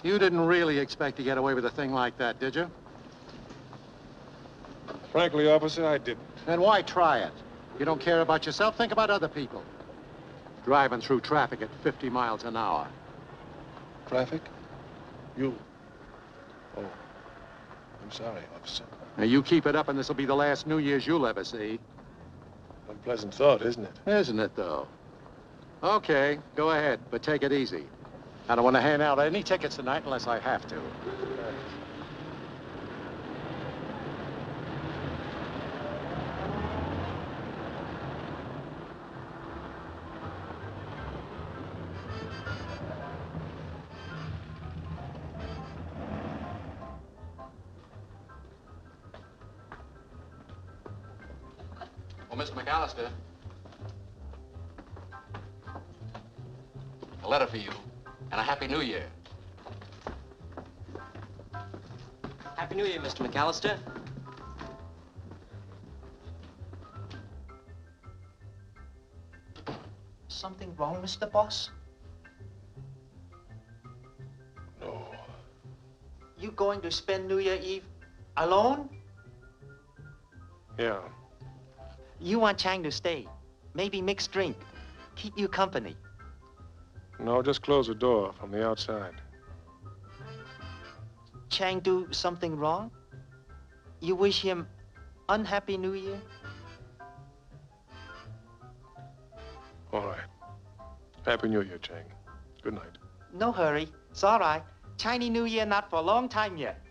You didn't really expect to get away with a thing like that, did you? Frankly, officer, I didn't. Then why try it? You don't care about yourself, think about other people. Driving through traffic at 50 miles an hour. Traffic? You? Oh. I'm sorry, officer. Now, you keep it up and this'll be the last New Year's you'll ever see. Unpleasant thought, isn't it? Isn't it, though? Okay, go ahead, but take it easy. I don't want to hand out any tickets tonight unless I have to. Well, Mr. McAllister, a letter for you, and a Happy New Year. Happy New Year, Mr. McAllister. Something wrong, Mr. Boss? No. You going to spend New Year Eve alone? Yeah. You want Chang to stay. Maybe mix drink. Keep you company. No, just close the door from the outside. Chang do something wrong? You wish him unhappy New Year? All right. Happy New Year, Chang. Good night. No hurry. It's all right. Chinese New Year not for a long time yet.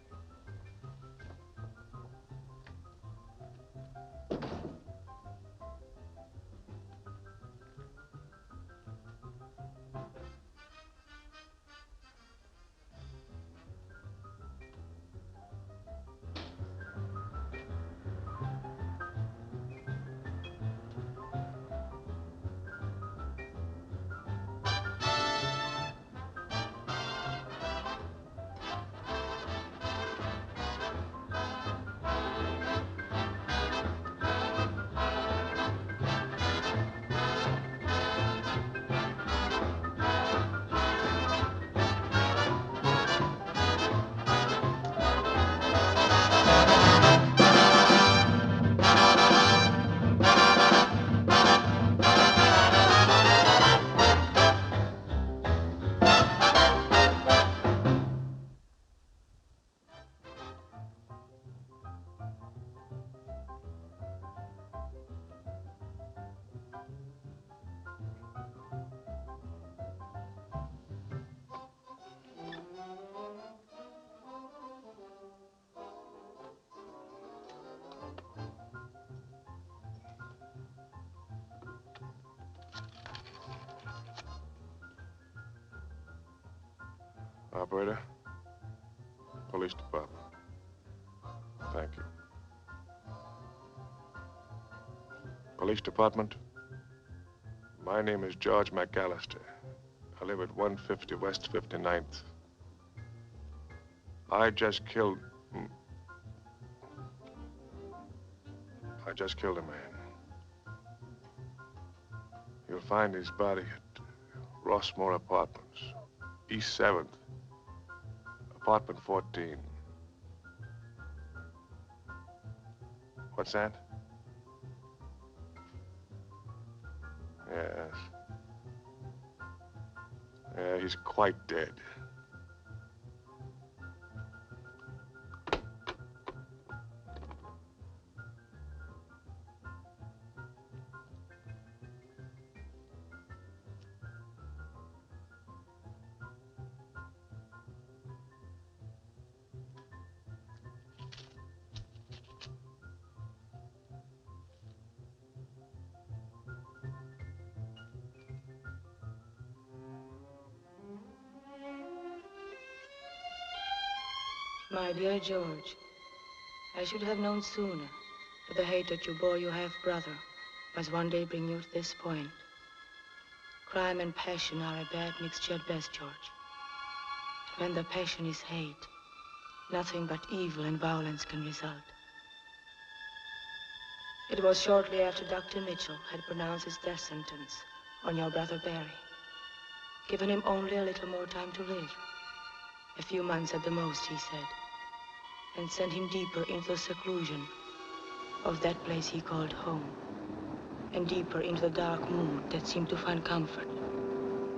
Operator. Police Department. Thank you. Police Department. My name is George McAllister. I live at 150 West 59th. I just killed a man. You'll find his body at Rossmore Apartments, East 7th, apartment 14. What's that? Yes. Yeah, he's quite dead. My dear George, I should have known sooner that the hatred you bore your half-brother must one day bring you to this point. Crime and passion are a bad mixture at best, George. And when the passion is hate, nothing but evil and violence can result. It was shortly after Dr. Mitchell had pronounced his death sentence on your brother Barry, given him only a little more time to live. A few months at the most, he said. And sent him deeper into the seclusion of that place he called home. And deeper into the dark mood that seemed to find comfort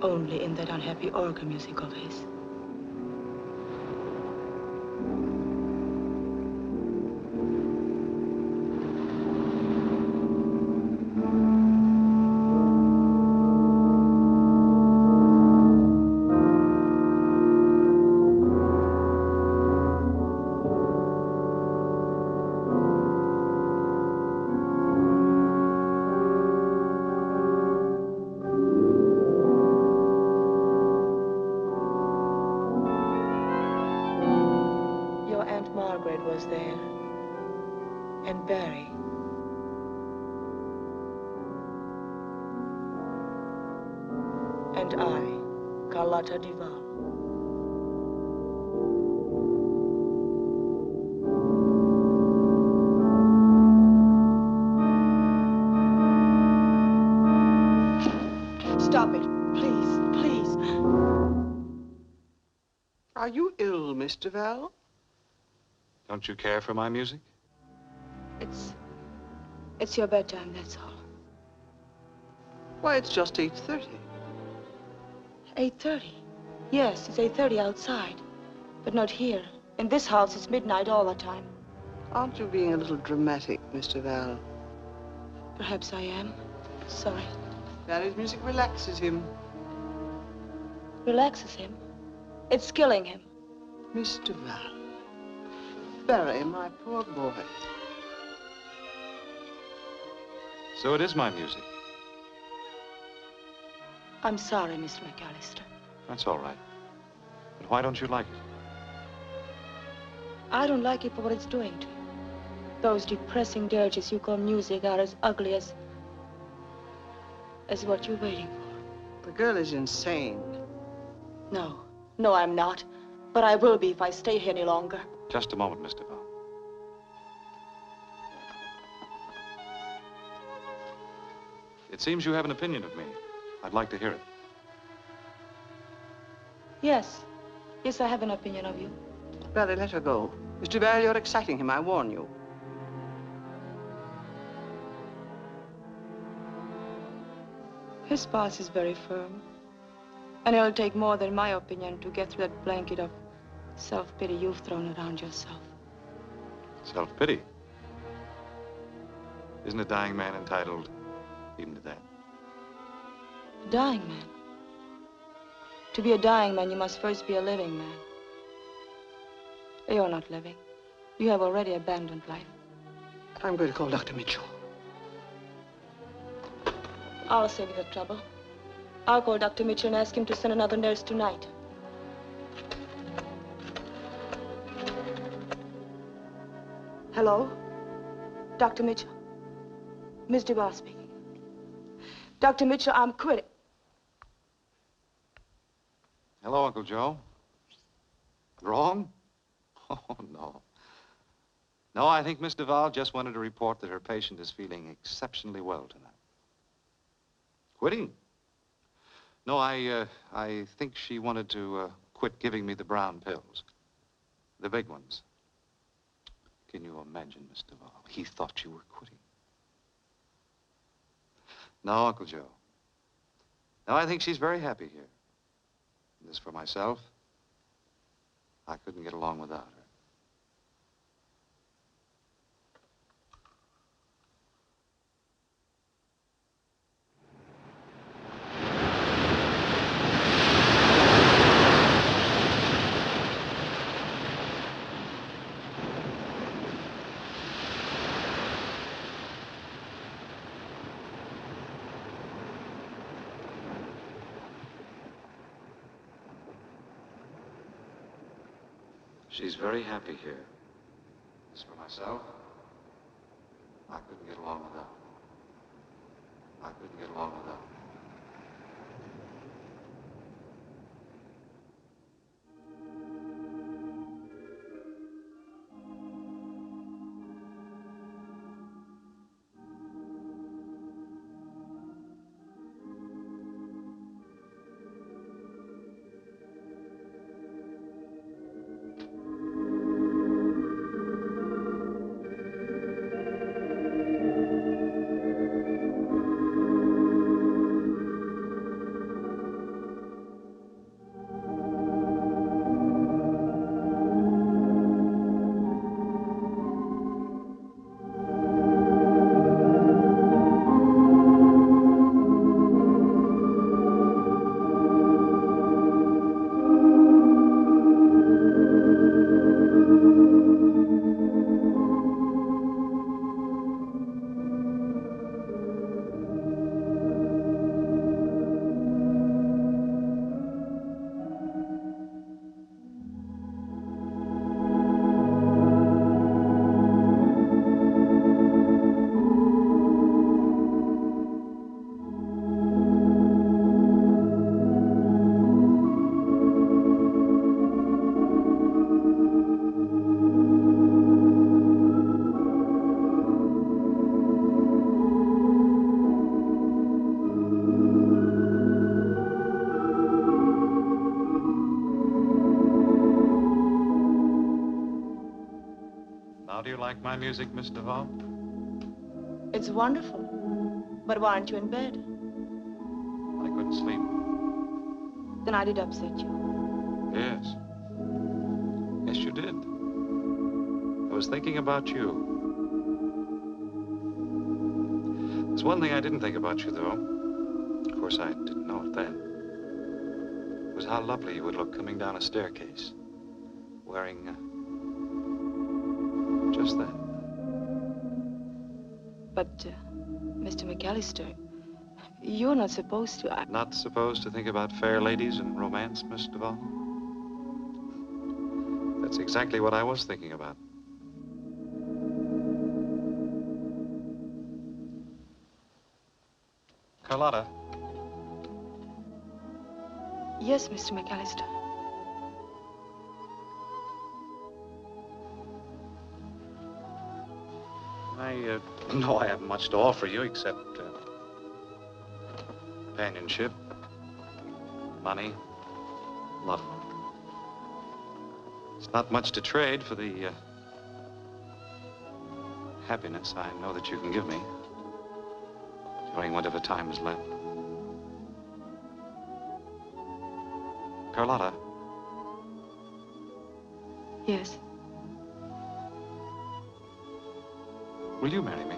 only in that unhappy organ music of his. Was there, and Barry. And I, Carlotta Duval. Stop it, please, please. Are you ill, Mr. Val? Don't you care for my music? It's your bedtime, that's all. Why, it's just 8:30. 8:30? Yes, it's 8:30 outside. But not here. In this house, it's midnight all the time. Aren't you being a little dramatic, Mr. Val? Perhaps I am. Sorry. Barry's music relaxes him. Relaxes him? It's killing him. Mr. Val. Barry, my poor boy. So it is my music. I'm sorry, Mr. McAllister. That's all right. But why don't you like it? I don't like it for what it's doing to you. Those depressing dirges you call music are as ugly as what you're waiting for. The girl is insane. No, I'm not. But I will be if I stay here any longer. Just a moment, Mr. Val. It seems you have an opinion of me. I'd like to hear it. Yes, I have an opinion of you. Barry, let her go. Mr. Val, you're exciting him, I warn you. His pulse is very firm. And it'll take more than my opinion to get through that blanket of self-pity you've thrown around yourself. Self-pity? Isn't a dying man entitled even to that? A dying man? To be a dying man, you must first be a living man. You're not living. You have already abandoned life. I'm going to call Dr. Mitchell. I'll save you the trouble. I'll call Dr. Mitchell and ask him to send another nurse tonight. Hello? Dr. Mitchell? Miss Duval speaking. Dr. Mitchell, I'm quitting. Hello, Uncle Joe. Wrong? Oh, no. No, I think Miss Duval just wanted to report that her patient is feeling exceptionally well tonight. Quitting? No, I think she wanted to quit giving me the brown pills. The big ones. Can you imagine, Miss Duval? He thought you were quitting. No, Uncle Joe. No, I think she's very happy here. And as for myself, I couldn't get along without her. She's very happy here. As for myself, I couldn't get along without her. I couldn't get along without her. like my music, Miss Duvall? It's wonderful. But why aren't you in bed? I couldn't sleep. Then I did upset you. Yes. Yes, you did. I was thinking about you. There's one thing I didn't think about you, though. Of course, I didn't know it then. It was how lovely you would look coming down a staircase, wearing just that. But, Mr. McAllister, you're not supposed to. Not supposed to think about fair ladies and romance, Miss Duvall? That's exactly what I was thinking about. Carlotta. Yes, Mr. McAllister. I know I haven't much to offer you except companionship, money, love. It's not much to trade for the happiness I know that you can give me during whatever time is left. Carlotta. Yes. Will you marry me?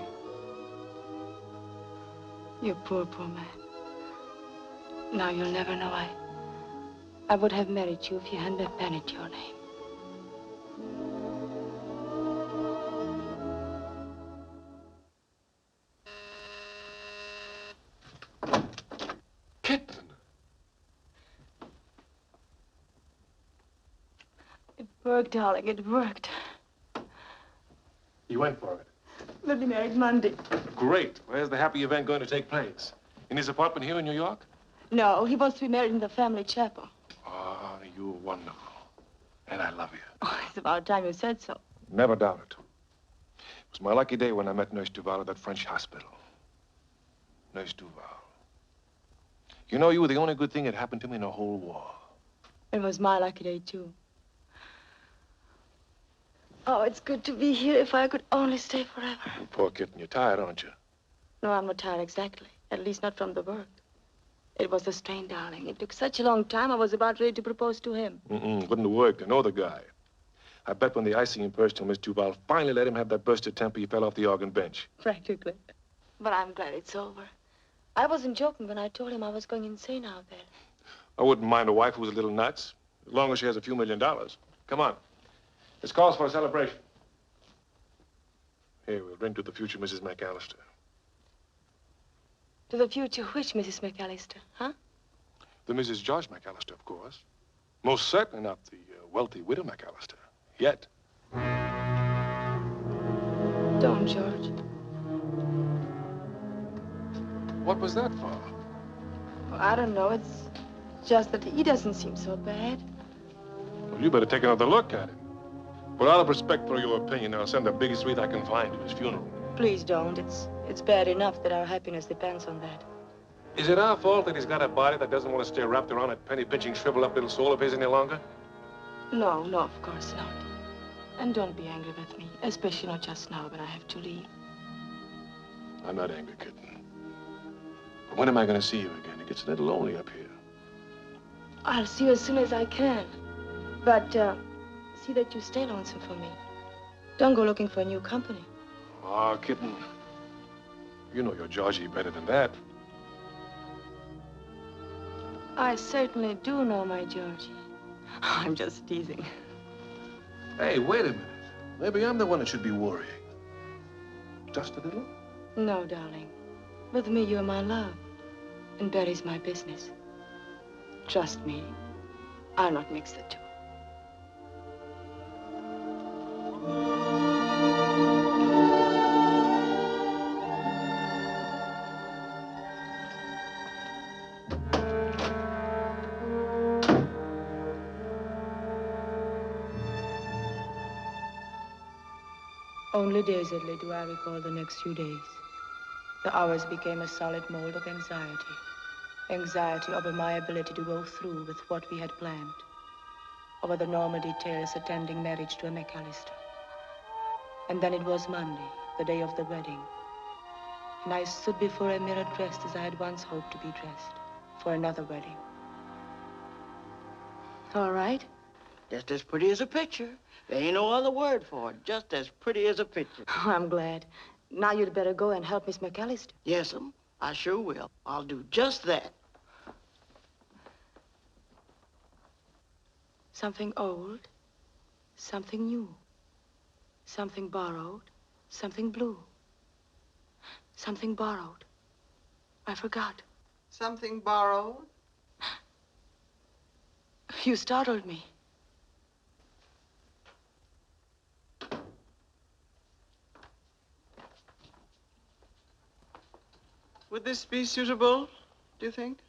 You poor, poor man. Now you'll never know I would have married you if you hadn't a pen at your name. Kitten! It worked, darling, it worked. You went for it. We'll be married Monday. Great. Where's the happy event going to take place? In his apartment here in New York? No, he wants to be married in the family chapel. Ah, you're wonderful. And I love you. Oh, it's about time you said so. Never doubt it. It was my lucky day when I met Nurse Duval at that French hospital. Nurse Duval. You know, you were the only good thing that happened to me in the whole war. It was my lucky day, too. Oh, it's good to be here. If I could only stay forever. You poor kitten, you're tired, aren't you? No, I'm not tired exactly. At least not from the work. It was a strain, darling. It took such a long time, I was about ready to propose to him. Wouldn't have worked. I know the guy. I bet when the icing impersed till Miss Duval finally let him have that burst of temper, he fell off the organ bench. Practically. But I'm glad it's over. I wasn't joking when I told him I was going insane out there. I wouldn't mind a wife who was a little nuts, as long as she has a few $1 million. Come on. This calls for a celebration. Here, we'll drink to the future Mrs. McAllister. To the future which, Mrs. McAllister, huh? The Mrs. George McAllister, of course. Most certainly not the wealthy widow McAllister. Yet. Don't, George. What was that for? Well, I don't know. It's just that he doesn't seem so bad. Well, you better take another look at him. But out of respect for your opinion, I'll send the biggest wreath I can find to his funeral. Please don't. It's bad enough that our happiness depends on that. Is it our fault that he's got a body that doesn't want to stay wrapped around that penny-pinching, shriveled-up little soul of his any longer? No, no, of course not. And don't be angry with me, especially not just now when I have to leave. I'm not angry, kitten. But when am I going to see you again? It gets a little lonely up here. I'll see you as soon as I can. But, see that you stay lonesome for me. Don't go looking for new company. Ah, kitten. You know your Georgie better than that. I certainly do know my Georgie. I'm just teasing. Hey, wait a minute. Maybe I'm the one that should be worrying. Just a little? No, darling. With me, you're my love. And Barry's my business. Trust me, I'll not mix the two. Only dazedly do I recall the next few days. The hours became a solid mold of anxiety. Anxiety over my ability to go through with what we had planned. Over the normal details attending marriage to a McAllister. And then it was Monday, the day of the wedding. And I stood before a mirror dressed as I had once hoped to be dressed for another wedding. All right? Just as pretty as a picture. There ain't no other word for it. Just as pretty as a picture. Oh, I'm glad. Now you'd better go and help Miss McAllister. Yes'm, I sure will. I'll do just that. Something old, something new, something borrowed, something blue, something borrowed. I forgot. Something borrowed? You startled me. Would this be suitable, do you think?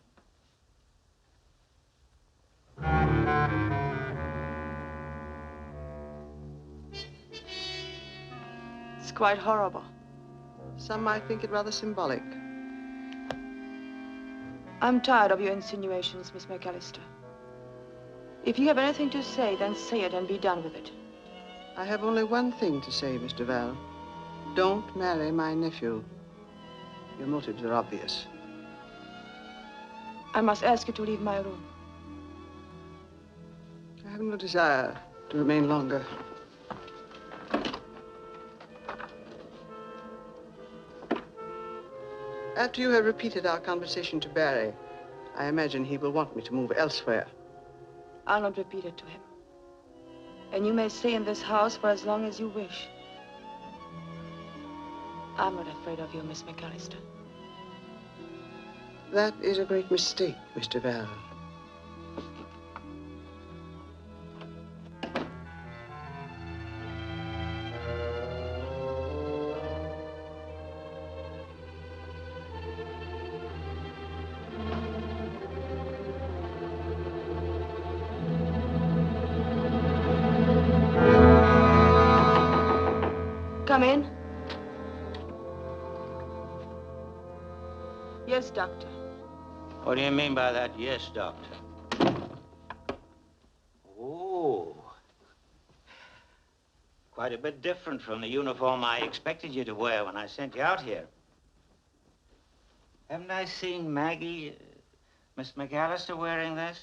It's quite horrible. Some might think it rather symbolic. I'm tired of your insinuations, Miss McAllister. If you have anything to say, then say it and be done with it. I have only one thing to say, Miss Duval. Don't marry my nephew. Your motives are obvious. I must ask you to leave my room. I have no desire to remain longer. After you have repeated our conversation to Barry, I imagine he will want me to move elsewhere. I'll not repeat it to him. And you may stay in this house for as long as you wish. I'm not afraid of you, Miss McAllister. That is a great mistake, Mr. Val. Come in. Yes, Doctor. What do you mean by that, yes, Doctor? Oh. Quite a bit different from the uniform I expected you to wear when I sent you out here. Haven't I seen Maggie, Miss McAllister, wearing this?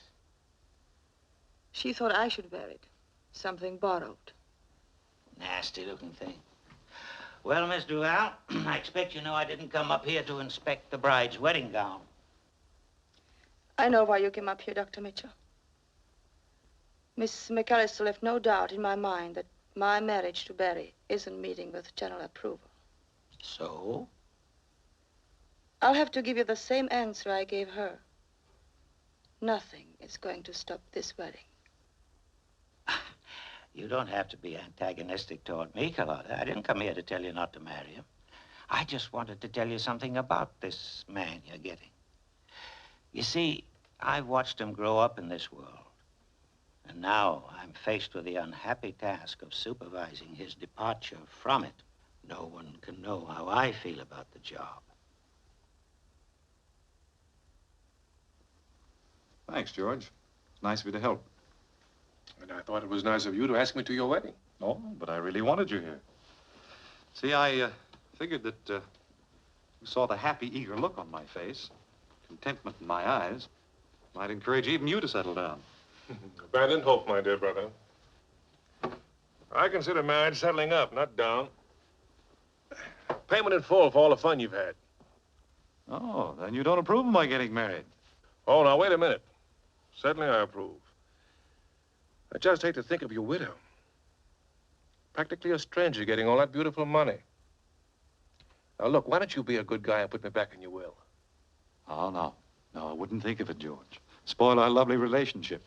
She thought I should wear it. Something borrowed. Nasty-looking thing. Well, Miss Duval, I expect you know I didn't come up here to inspect the bride's wedding gown. I know why you came up here, Dr. Mitchell. Miss McAllister left no doubt in my mind that my marriage to Barry isn't meeting with general approval. So? I'll have to give you the same answer I gave her. Nothing is going to stop this wedding. You don't have to be antagonistic toward me, Carlotta. I didn't come here to tell you not to marry him. I just wanted to tell you something about this man you're getting. You see, I've watched him grow up in this world. And now I'm faced with the unhappy task of supervising his departure from it. No one can know how I feel about the job. Thanks, George. It's nice of you to help. And I thought it was nice of you to ask me to your wedding. Oh, but I really wanted you here. See, I figured that you saw the happy, eager look on my face, contentment in my eyes, might encourage even you to settle down. Abandoned hope, my dear brother. I consider marriage settling up, not down. Payment in full for all the fun you've had. Oh, then you don't approve of my getting married. Oh, now, wait a minute. Certainly I approve. I just hate to think of your widow. Practically a stranger getting all that beautiful money. Now, look, why don't you be a good guy and put me back in your will? Oh, no. No, I wouldn't think of it, George. Spoil our lovely relationship.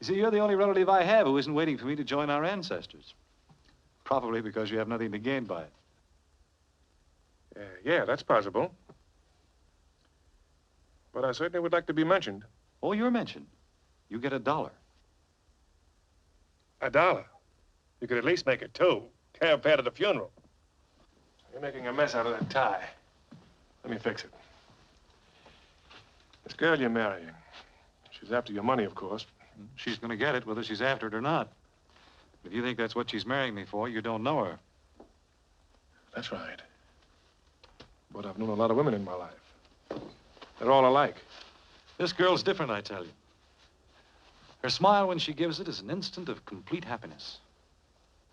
You see, you're the only relative I have who isn't waiting for me to join our ancestors. Probably because you have nothing to gain by it. Yeah, that's possible. But I certainly would like to be mentioned. Oh, you're mentioned. You get $1. $1? You could at least make it 2. Cab fare to the funeral. You're making a mess out of that tie. Let me fix it. This girl you're marrying, she's after your money, of course. She's going to get it, whether she's after it or not. If you think that's what she's marrying me for, you don't know her. That's right. But I've known a lot of women in my life. They're all alike. This girl's different, I tell you. Her smile when she gives it is an instant of complete happiness.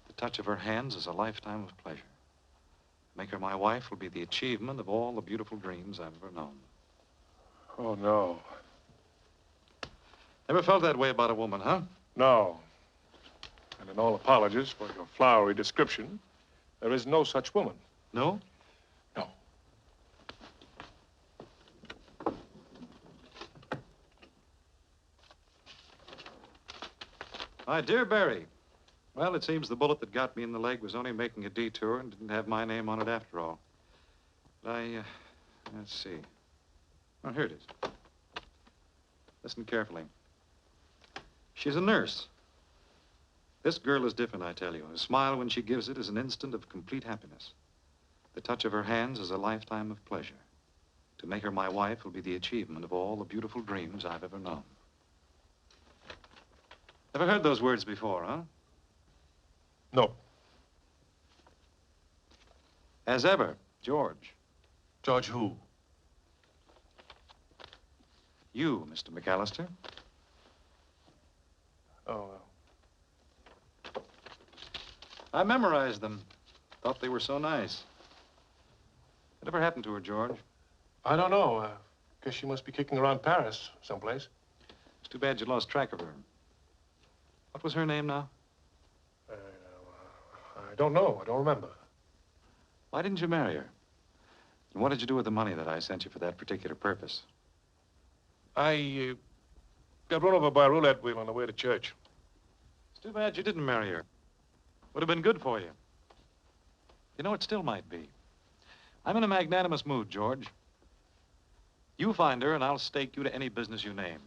The touch of her hands is a lifetime of pleasure. Make her my wife will be the achievement of all the beautiful dreams I've ever known. Oh, no. Ever felt that way about a woman, huh? No. And in all apologies for your flowery description, there is no such woman. No? No. My dear Barry, well, it seems the bullet that got me in the leg was only making a detour and didn't have my name on it after all. But let's see. Oh, here it is. Listen carefully. She's a nurse. This girl is different, I tell you. Her smile when she gives it is an instant of complete happiness. The touch of her hands is a lifetime of pleasure. To make her my wife will be the achievement of all the beautiful dreams I've ever known. Ever heard those words before, huh? No. As ever, George. George who? You, Mr. McAllister. Oh, I memorized them. Thought they were so nice. Whatever happened to her, George? I don't know. Guess she must be kicking around Paris someplace. It's too bad you lost track of her. What was her name now? I don't know. I don't remember. Why didn't you marry her? And what did you do with the money that I sent you for that particular purpose? I got run over by a roulette wheel on the way to church. It's too bad you didn't marry her. Would have been good for you. You know, it still might be. I'm in a magnanimous mood, George. You find her, and I'll stake you to any business you name.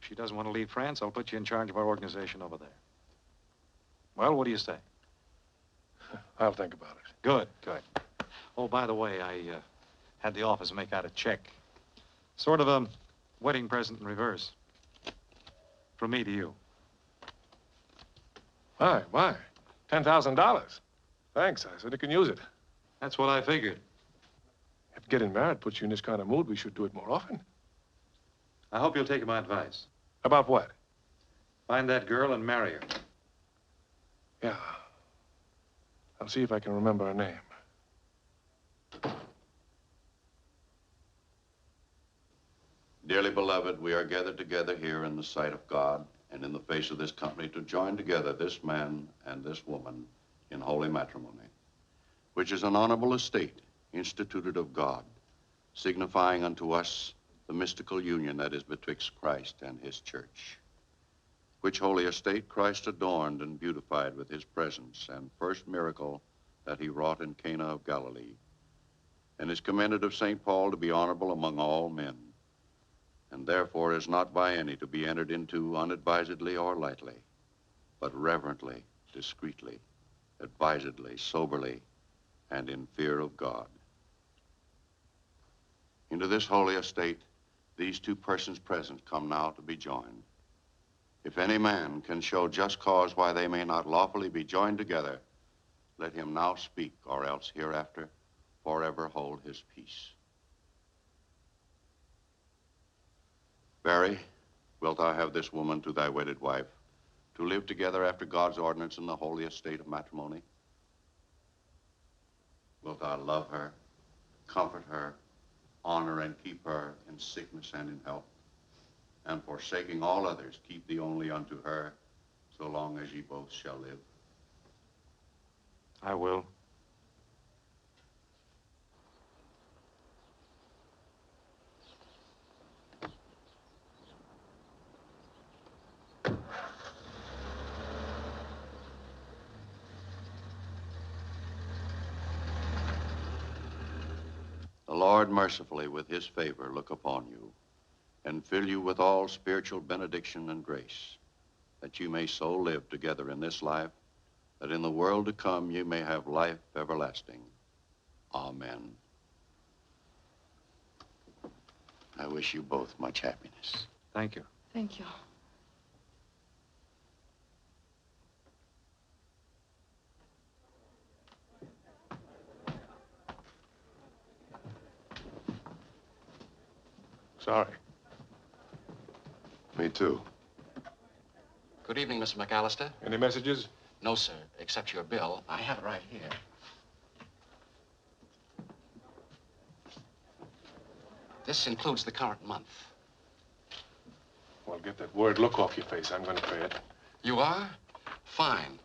If she doesn't want to leave France, I'll put you in charge of our organization over there. Well, what do you say? I'll think about it. Good, good. Oh, by the way, I had the office make out a check. Sort of a wedding present in reverse. From me to you. Why? $10,000. Thanks. I certainly can use it. That's what I figured. If getting married puts you in this kind of mood, we should do it more often. I hope you'll take my advice. About what? Find that girl and marry her. Yeah. I'll see if I can remember her name. Dearly beloved, we are gathered together here in the sight of God and in the face of this company to join together this man and this woman in holy matrimony, which is an honorable estate instituted of God, signifying unto us the mystical union that is betwixt Christ and his church, which holy estate Christ adorned and beautified with his presence and first miracle that he wrought in Cana of Galilee, and is commended of St. Paul to be honorable among all men, and therefore is not by any to be entered into unadvisedly or lightly, but reverently, discreetly, advisedly, soberly, and in fear of God. Into this holy estate, these two persons present come now to be joined. If any man can show just cause why they may not lawfully be joined together, let him now speak, or else hereafter forever hold his peace. Barry, wilt thou have this woman to thy wedded wife, to live together after God's ordinance in the holy estate of matrimony? Wilt thou love her, comfort her, honor and keep her in sickness and in health, and forsaking all others, keep thee only unto her, so long as ye both shall live? I will. The Lord mercifully with his favor look upon you and fill you with all spiritual benediction and grace, that you may so live together in this life, that in the world to come you may have life everlasting. Amen. I wish you both much happiness. Thank you. Thank you. Sorry. Me too. Good evening, Mr. McAllister. Any messages? No, sir, except your bill. I have it right here. This includes the current month. Well, get that worried look off your face. I'm going to pay it. You are? Fine.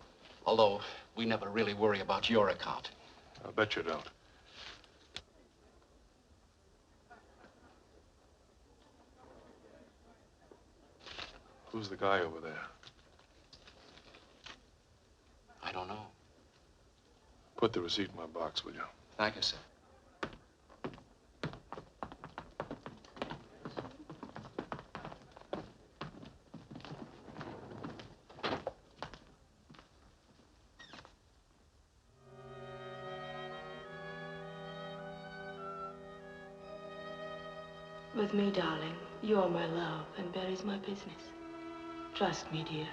Although we never really worry about your account. I'll bet you don't. Who's the guy over there? I don't know. Put the receipt in my box, will you? Thank you, sir. With me, darling, you're my love, and Barry's my business. Trust me, dear.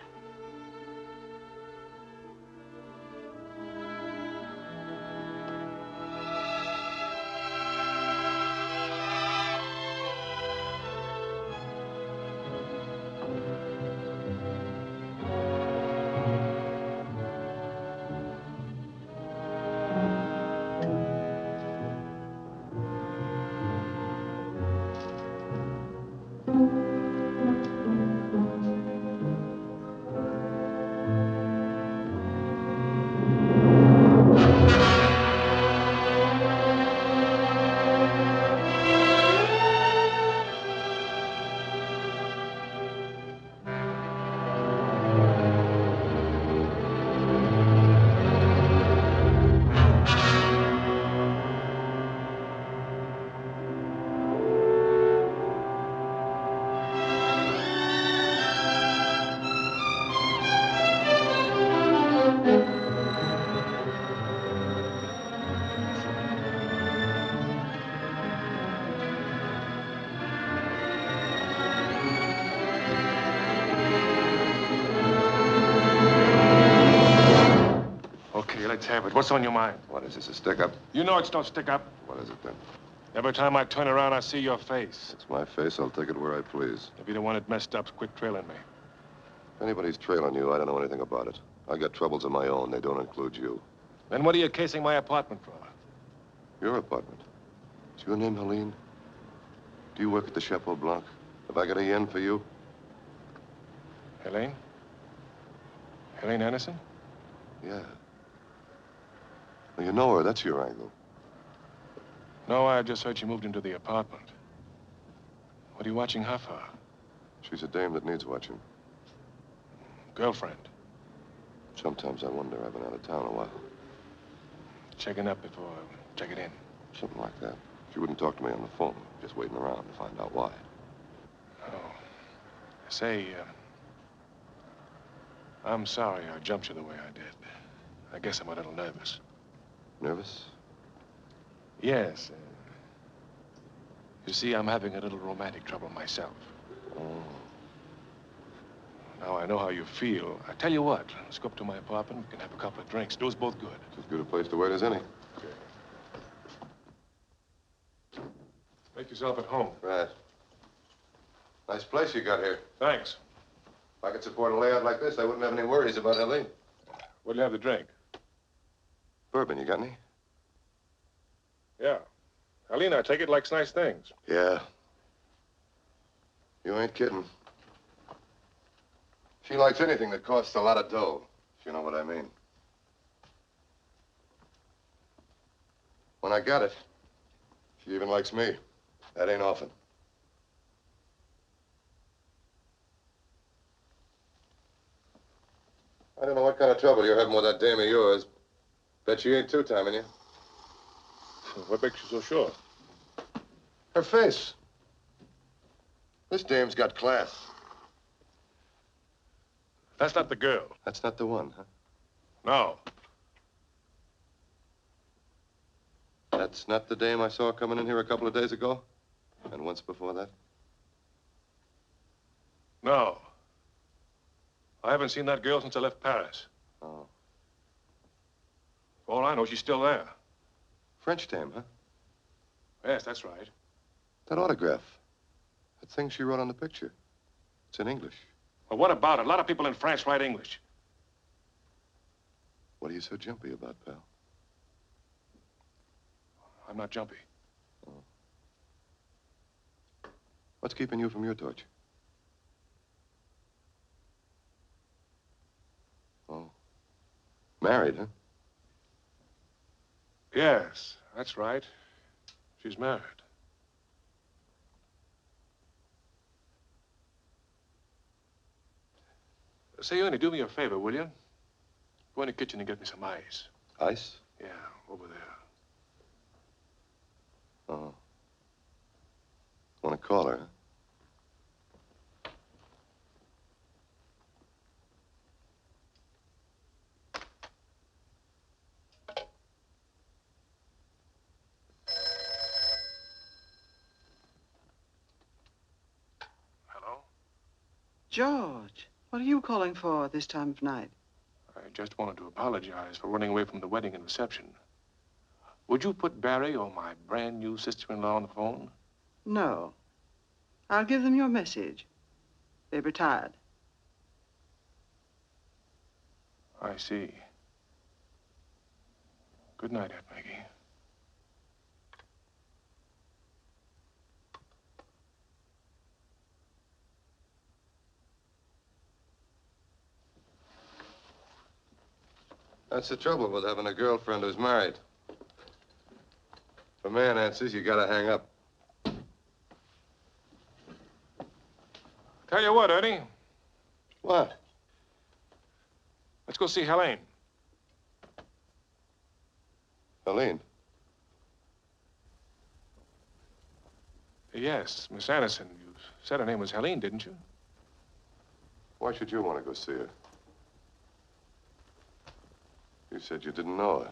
Okay, let's have it. What's on your mind? What is this, a stick-up? You know it's no stick-up. What is it, then? Every time I turn around, I see your face. It's my face. I'll take it where I please. If you don't want it messed up, quit trailing me. If anybody's trailing you, I don't know anything about it. I got troubles of my own. They don't include you. Then what are you casing my apartment for? Your apartment. Is your name Helene? Do you work at the Chapeau Blanc? Have I got a yen for you? Helene? Helene Anderson? Yeah. Well, you know her. That's your angle. No, I just heard she moved into the apartment. What are you watching her for? She's a dame that needs watching. Girlfriend. Sometimes I wonder. I've been out of town a while. Checking up before checking in. Something like that. She wouldn't talk to me on the phone. Just waiting around to find out why. Oh. Say, I'm sorry I jumped you the way I did. I guess I'm a little nervous. Nervous? Yes. You see, I'm having a little romantic trouble myself. Oh. Now I know how you feel. I tell you what, let's go up to my apartment. We can have a couple of drinks. Do us both good. It's as good a place to wait as any. Okay. Make yourself at home. Right. Nice place you got here. Thanks. If I could support a layout like this, I wouldn't have any worries about Helene. What'll you have to drink? Bourbon, you got any? Yeah. Helene, I take it, likes nice things. Yeah. You ain't kidding. She likes anything that costs a lot of dough, if you know what I mean. When I got it, she even likes me. That ain't often. I don't know what kind of trouble you're having with that dame of yours. Bet she ain't two-timing you. What makes you so sure? Her face. This dame's got class. That's not the girl. That's not the one, huh? No. That's not the dame I saw coming in here a couple of days ago? And once before that? No. I haven't seen that girl since I left Paris. Oh. For all I know, she's still there. French dame, huh? Yes, that's right. That autograph. thing she wrote on the picture. It's in English. Well, what about it? A lot of people in France write English. What are you so jumpy about, pal? I'm not jumpy. Oh. What's keeping you from your torch? Oh. Married, huh? Yes, that's right. She's married. Say, Ernie, do me a favor, will you? Go in the kitchen and get me some ice. Ice? Yeah, over there. Oh. Want to call her, huh? Hello? George, what are you calling for at this time of night? I just wanted to apologize for running away from the wedding and reception. Would you put Barry or my brand new sister-in-law on the phone? No. I'll give them your message. They've retired. I see. Good night, Aunt Maggie. That's the trouble with having a girlfriend who's married. If a man answers, you gotta hang up. Tell you what, Ernie. What? Let's go see Helene. Helene? Yes, Miss Anderson. You said her name was Helene, didn't you? Why should you want to go see her? You said you didn't know her.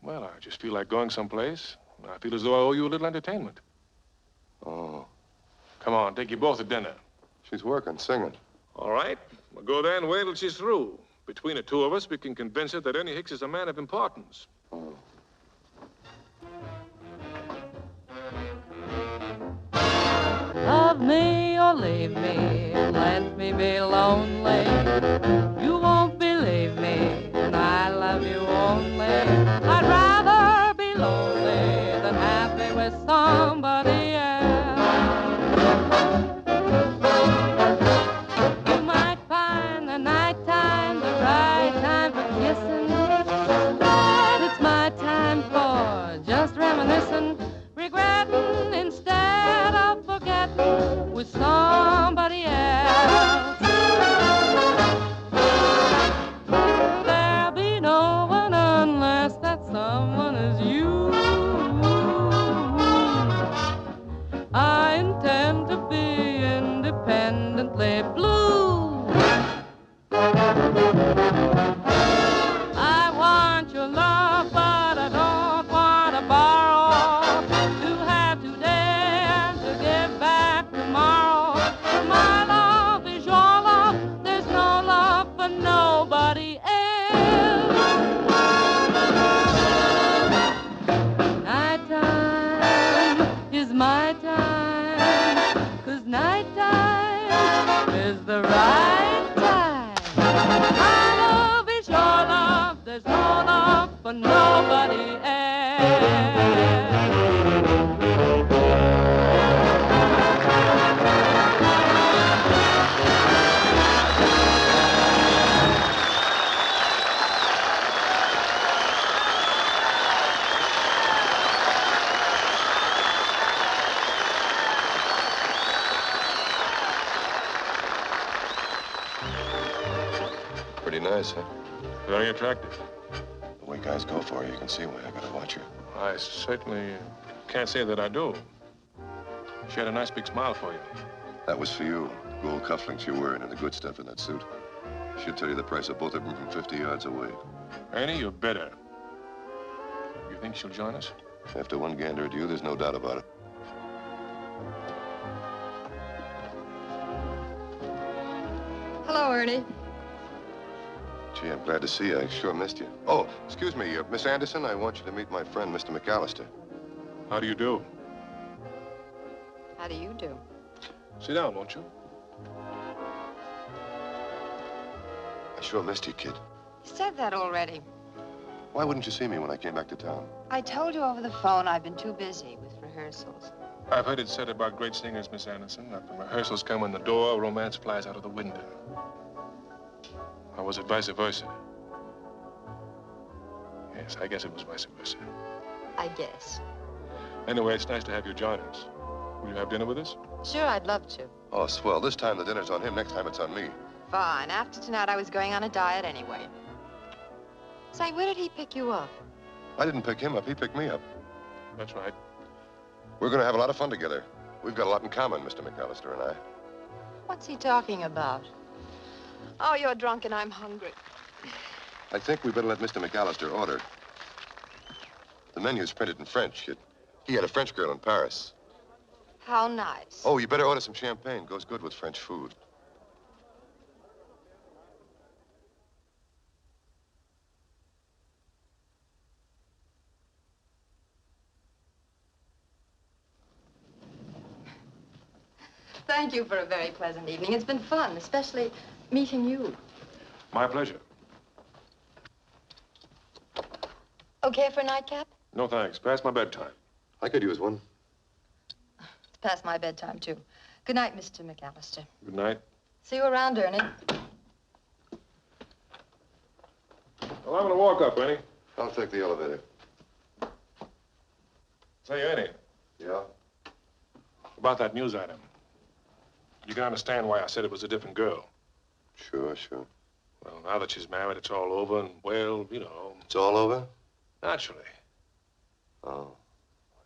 Well, I just feel like going someplace. I feel as though I owe you a little entertainment. Oh. Come on, take you both to dinner. She's working, singing. All right. We'll go there and wait till she's through. Between the two of us, we can convince her that Ernie Hicks is a man of importance. Oh. Love me or leave me, let me be lonely. You won't believe me, and I love you only. I'd rather be lonely than happy with somebody else. You might find the nighttime the right time for kissing, but it's my time for just reminiscing, regretting instead of forgetting with somebody else. There'll be no one unless that someone is you. I intend to be independently blue. I want your love, but I don't want to borrow. To have today and to give back tomorrow. My love is your love. There's no love for nobody else. Nighttime is my time, 'cause nighttime is the right time. My love is your love. There's no love for nobody else. Pretty nice, huh? Very attractive. The way guys go for her, you can see why I gotta watch her. I certainly can't say that I do. She had a nice big smile for you. That was for you. Gold cufflinks you're wearing and the good stuff in that suit. She'll tell you the price of both of them from 50 yards away. Ernie, you're bitter. You think she'll join us? After one gander at you, there's no doubt about it. Hello, Ernie. Gee, I'm glad to see you. I sure missed you. Oh, excuse me, Miss Anderson, I want you to meet my friend, Mr. McAllister. How do you do? How do you do? Sit down, won't you? I sure missed you, kid. You said that already. Why wouldn't you see me when I came back to town? I told you over the phone I've been too busy with rehearsals. I've heard it said about great singers, Miss Anderson, that when rehearsals come in the door, romance flies out of the window. Or was it vice versa? Yes, I guess it was vice versa. I guess. Anyway, it's nice to have you join us. Will you have dinner with us? Sure, I'd love to. Oh, swell. This time the dinner's on him. Next time it's on me. Fine. After tonight, I was going on a diet anyway. Say, where did he pick you up? I didn't pick him up. He picked me up. That's right. We're going to have a lot of fun together. We've got a lot in common, Mr. McAllister and I. What's he talking about? Oh, you're drunk and I'm hungry. I think we better let Mr. McAllister order. The menu's printed in French. He had a French girl in Paris. How nice. Oh, you better order some champagne. Goes good with French food. Thank you for a very pleasant evening. It's been fun, especially meeting you. My pleasure. Okay for a nightcap? No, thanks. Past my bedtime. I could use one. It's past my bedtime, too. Good night, Mr. McAllister. Good night. See you around, Ernie. Well, I'm gonna walk up, Ernie. I'll take the elevator. Say, Ernie, Yeah? about that news item. You can understand why I said it was a different girl. Sure, sure. Well, now that she's married, it's all over, and, well, you know. It's all over? Naturally. Oh.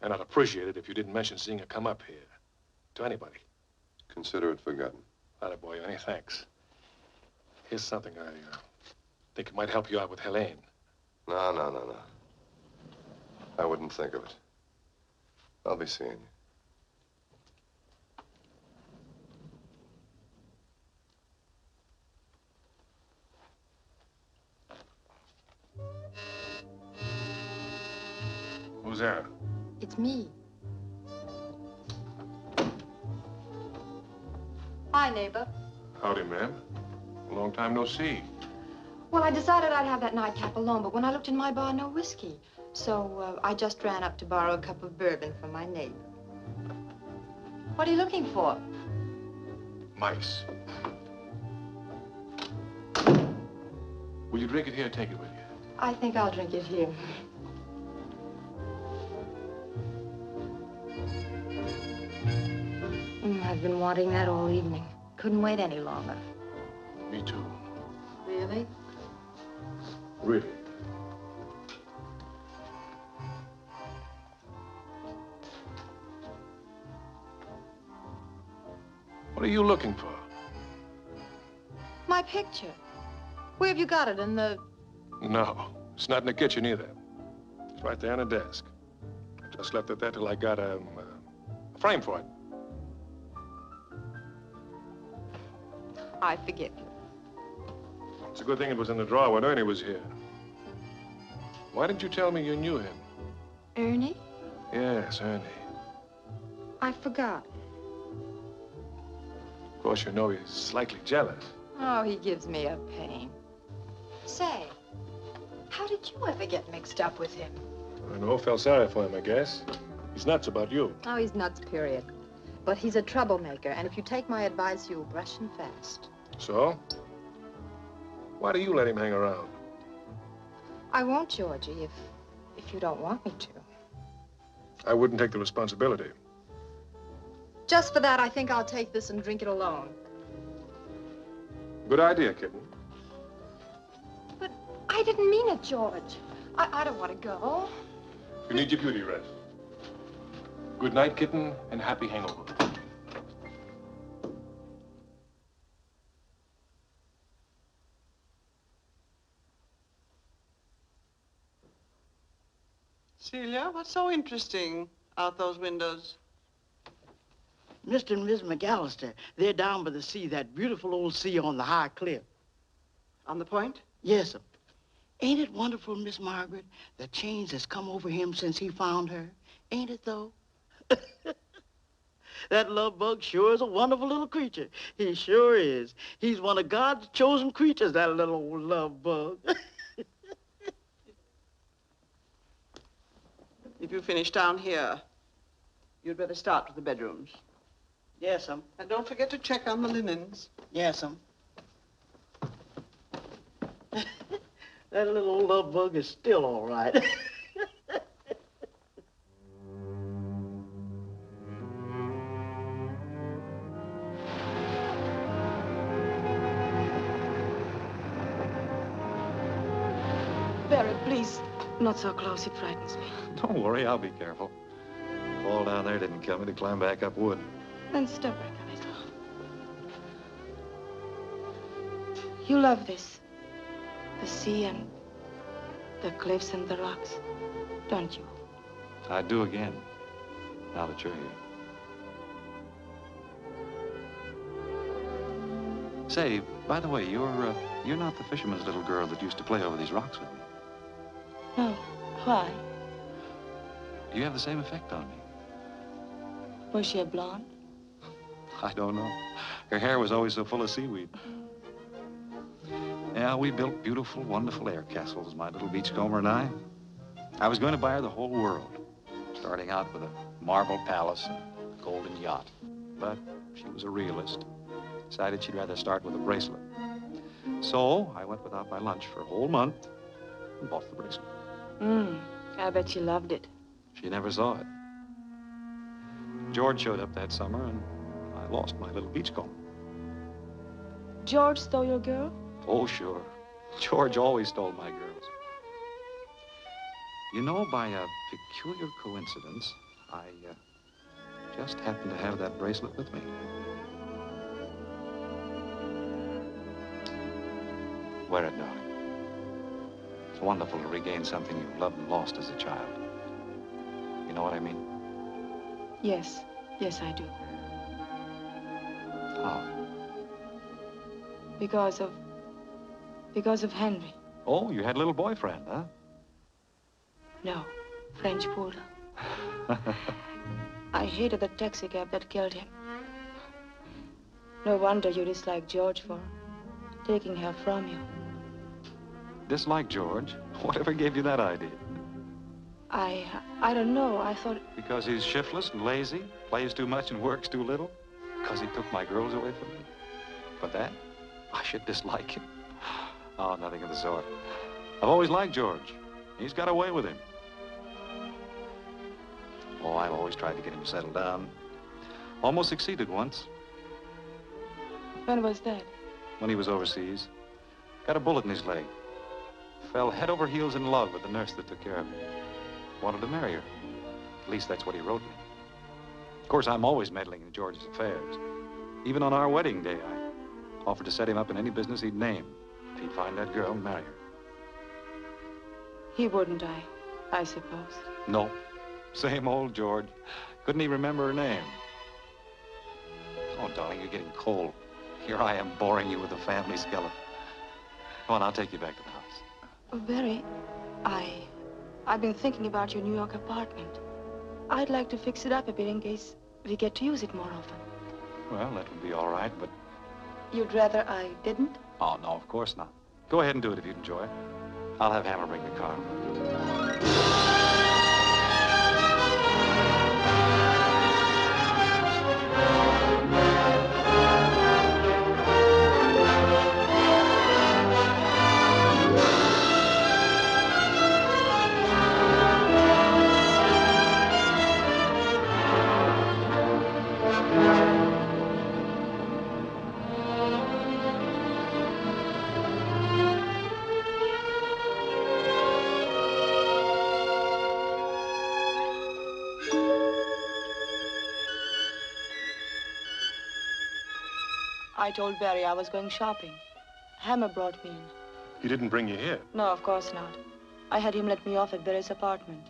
And I'd appreciate it if you didn't mention seeing her come up here. To anybody. Consider it forgotten. Atta boy, Ernie, thanks. Here's something I think it might help you out with Helene. No. I wouldn't think of it. I'll be seeing you. Who's there? It's me. Hi, neighbor. Howdy, ma'am. Long time no see. Well, I decided I'd have that nightcap alone, but when I looked in my bar, no whiskey. So I just ran up to borrow a cup of bourbon from my neighbor. What are you looking for? Mice. Will you drink it here or take it with you? I think I'll drink it here. I've been wanting that all evening. Couldn't wait any longer. Me too. Really? Really? What are you looking for? My picture. Where have you got it? In the... No, it's not in the kitchen either. It's right there on the desk. I just left it there till I got a frame for it. I forgive you. It's a good thing it was in the drawer when Ernie was here. Why didn't you tell me you knew him? Ernie? Yes, Ernie. I forgot. Of course, you know he's slightly jealous. Oh, he gives me a pain. Say, how did you ever get mixed up with him? I know, felt sorry for him, I guess. He's nuts about you. Oh, he's nuts, period. But he's a troublemaker, and if you take my advice, you'll brush him fast. So? Why do you let him hang around? I won't, Georgie, if you don't want me to. I wouldn't take the responsibility. Just for that, I think I'll take this and drink it alone. Good idea, kitten. But I didn't mean it, George. I don't want to go. You need your beauty rest. Good night, kitten, and happy hangover. Celia, what's so interesting out those windows? Mr. and Miss McAllister, they're down by the sea, that beautiful old sea on the high cliff. On the point? Yes, sir. Ain't it wonderful, Miss Margaret, the change that's come over him since he found her? Ain't it, though? That love bug sure is a wonderful little creature. He sure is. He's one of God's chosen creatures, that little old love bug. If you finish down here, you'd better start with the bedrooms. Yes'm. And don't forget to check on the linens. Yes'm. That little old love bug is still all right. Barry, please, not so close. It frightens me. Don't worry, I'll be careful. Fall down there didn't kill me to climb back up wood. Then step back a little. You love this. The sea and the cliffs and the rocks, don't you? I do again, now that you're here. Say, by the way, you're not the fisherman's little girl that used to play over these rocks with me. No. Why? You have the same effect on me. Was she a blonde? I don't know. Her hair was always so full of seaweed. Yeah, we built beautiful, wonderful air castles, my little beachcomber and I. I was going to buy her the whole world, starting out with a marble palace and a golden yacht. But she was a realist. Decided she'd rather start with a bracelet. So I went without my lunch for a whole month and bought the bracelet. I bet she loved it. She never saw it. George showed up that summer, and I lost my little beachcomber. George stole your girl? Oh, sure. George always stole my girls. You know, by a peculiar coincidence, I just happened to have that bracelet with me. Wear it, darling. It's wonderful to regain something you've loved and lost as a child. You know what I mean? Yes. Yes, I do. How? Because of Henry. Oh, you had a little boyfriend, huh? No. French poodle. I hated the taxi cab that killed him. No wonder you dislike George for taking her from you. Dislike George? Whatever gave you that idea? I don't know. I thought... Because he's shiftless and lazy, plays too much and works too little? Because he took my girls away from me? For that, I should dislike him? Oh, nothing of the sort. I've always liked George. He's got away with him. Oh, I've always tried to get him to settle down. Almost succeeded once. When was that? When he was overseas. Got a bullet in his leg. Fell head over heels in love with the nurse that took care of him. Wanted to marry her. At least that's what he wrote me. Of course, I'm always meddling in George's affairs. Even on our wedding day, I offered to set him up in any business he'd name if he'd find that girl and marry her. He wouldn't, I suppose. No. Same old George. Couldn't he remember her name? Oh, darling, you're getting cold. Here I am boring you with a family skeleton. Come on, I'll take you back to the house. Oh, Barry, I've been thinking about your New York apartment. I'd like to fix it up a bit in case we get to use it more often. Well, that would be all right, but... You'd rather I didn't? Oh, no, of course not. Go ahead and do it if you'd enjoy it. I'll have Hammer bring the car. I told Barry I was going shopping. Hammer brought me in. He didn't bring you here. No, of course not. I had him let me off at Barry's apartment.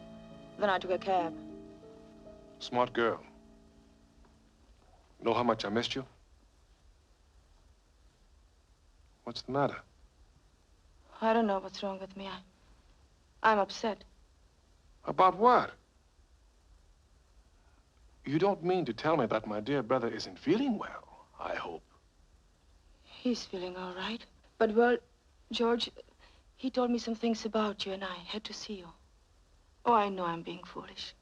Then I took a cab. Smart girl. Know how much I missed you? What's the matter? I don't know what's wrong with me. I'm upset. About what? You don't mean to tell me that my dear brother isn't feeling well, I hope. He's feeling all right. But, well, George, he told me some things about you, and I had to see you. Oh, I know I'm being foolish.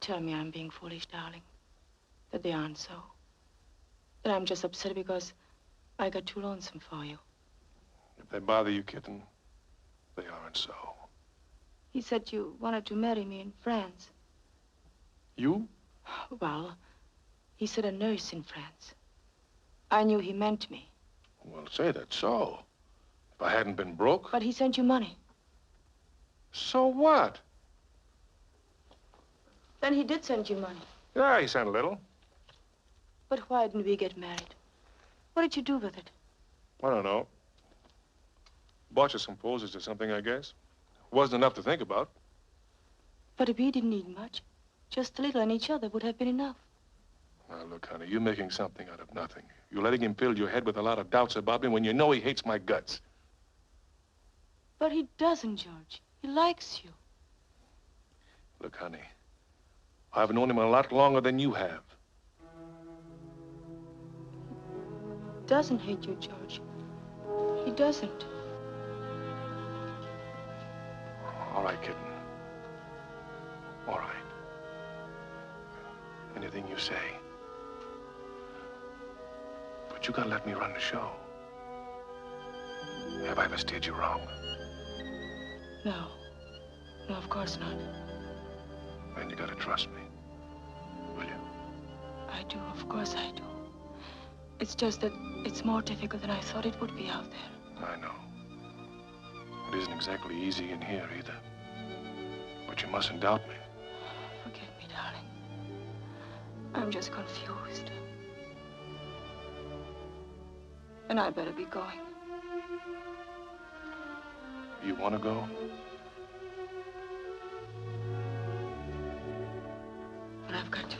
Tell me I'm being foolish, darling. That they aren't so. That I'm just upset because I got too lonesome for you. If they bother you, kitten, they aren't so. He said you wanted to marry me in France. You? Well, he said a nurse in France. I knew he meant me. Well, say that's so. If I hadn't been broke... But he sent you money. So what? Then he did send you money. Yeah, he sent a little. But why didn't we get married? What did you do with it? I don't know. Bought you some poses or something, I guess. Wasn't enough to think about. But if he didn't need much, just a little on each other would have been enough. Now, look, honey, you're making something out of nothing. You're letting him fill your head with a lot of doubts about me when you know he hates my guts. But he doesn't, George. He likes you. Look, honey, I've known him a lot longer than you have. He doesn't hate you, George. He doesn't. All right, kitten. All right. Anything you say. But you gotta let me run the show. Have I ever steered you wrong? No. No, of course not. Then you gotta trust me. Will you? I do, of course I do. It's just that it's more difficult than I thought it would be out there. I know. It isn't exactly easy in here either. But you mustn't doubt me. Forgive me, darling. I'm just confused. And I better be going. You want to go? But I've got to.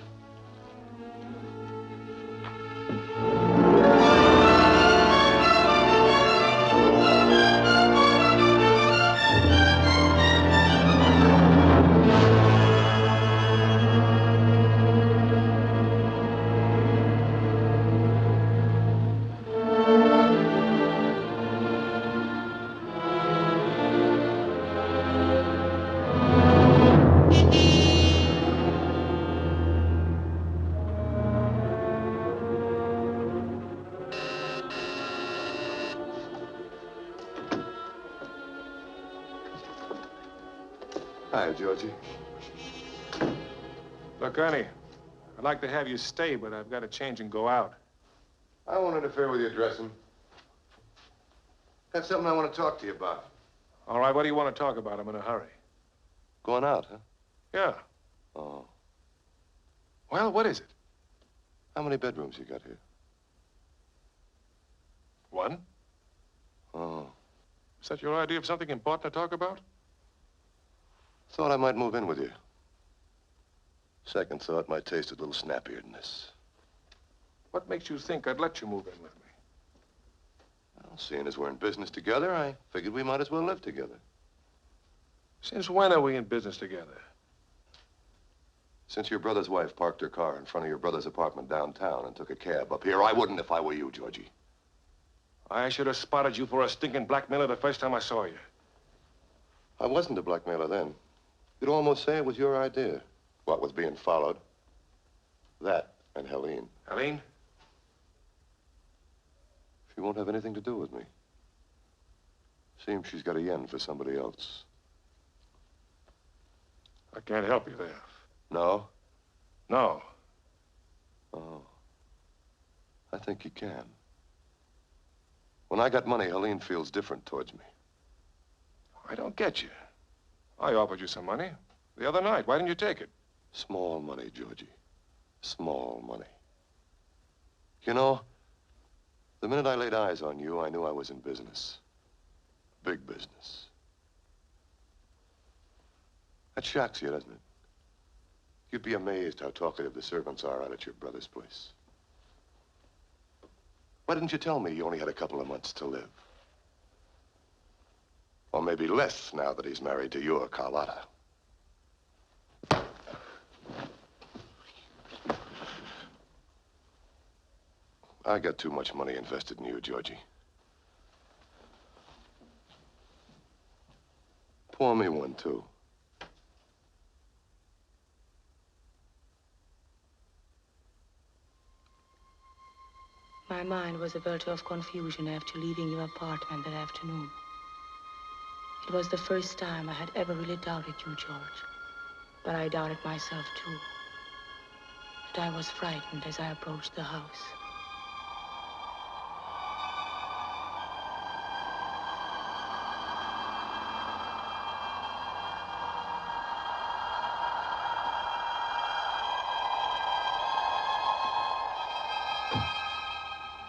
Hi, Georgie. Look, Ernie, I'd like to have you stay, but I've got to change and go out. I won't interfere with your dressing. Got something I want to talk to you about. All right, what do you want to talk about? I'm in a hurry. Going out, huh? Yeah. Oh. Well, what is it? How many bedrooms you got here? One? Oh. Is that your idea of something important to talk about? Thought I might move in with you. Second thought might taste a little snappier than this. What makes you think I'd let you move in with me? Well, seeing as we're in business together, I figured we might as well live together. Since when are we in business together? Since your brother's wife parked her car in front of your brother's apartment downtown and took a cab up here, I wouldn't if I were you, Georgie. I should have spotted you for a stinking blackmailer the first time I saw you. I wasn't a blackmailer then. You'd almost say it was your idea. What was being followed? That and Helene. Helene? She won't have anything to do with me. Seems she's got a yen for somebody else. I can't help you there. No? No. Oh. I think you can. When I got money, Helene feels different towards me. I don't get you. I offered you some money the other night. Why didn't you take it? Small money, Georgie. Small money. You know, the minute I laid eyes on you, I knew I was in business. Big business. That shocks you, doesn't it? You'd be amazed how talkative the servants are out at your brother's place. Why didn't you tell me you only had a couple of months to live? Or maybe less now that he's married to your Carlotta. I got too much money invested in you, Georgie. Pour me one, too. My mind was a welter of confusion after leaving your apartment that afternoon. It was the first time I had ever really doubted you, George. But I doubted myself, too. And I was frightened as I approached the house.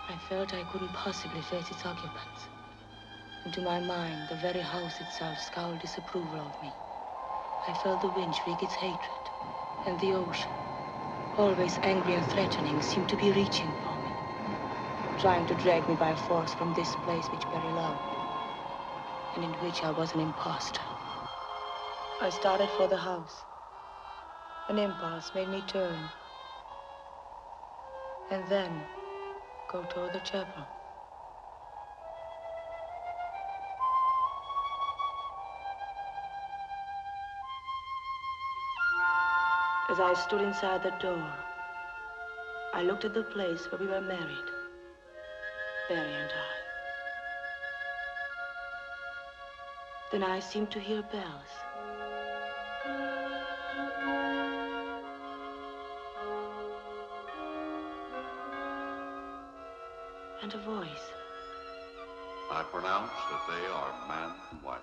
I felt I couldn't possibly face its occupants. And to my mind, the very house itself scowled disapproval of me. I felt the wind shriek its hatred, and the ocean, always angry and threatening, seemed to be reaching for me, trying to drag me by force from this place which Barry loved, and in which I was an imposter. I started for the house. An impulse made me turn, and then go toward the chapel. As I stood inside the door, I looked at the place where we were married, Barry and I. Then I seemed to hear bells. And a voice. I pronounce that they are man and wife.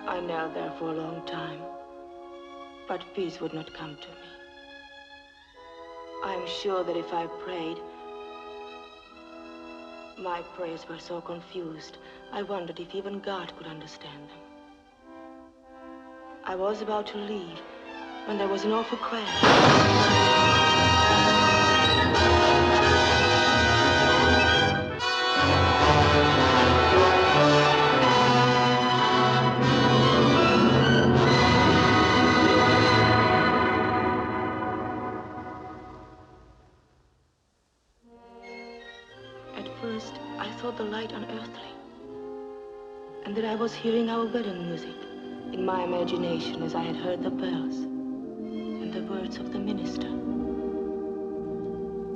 I knelt there for a long time, but peace would not come to me. I am sure that if I prayed, my prayers were so confused, I wondered if even God could understand them. I was about to leave when there was an awful crash. I thought the light unearthly, and that I was hearing our wedding music in my imagination as I had heard the bells and the words of the minister.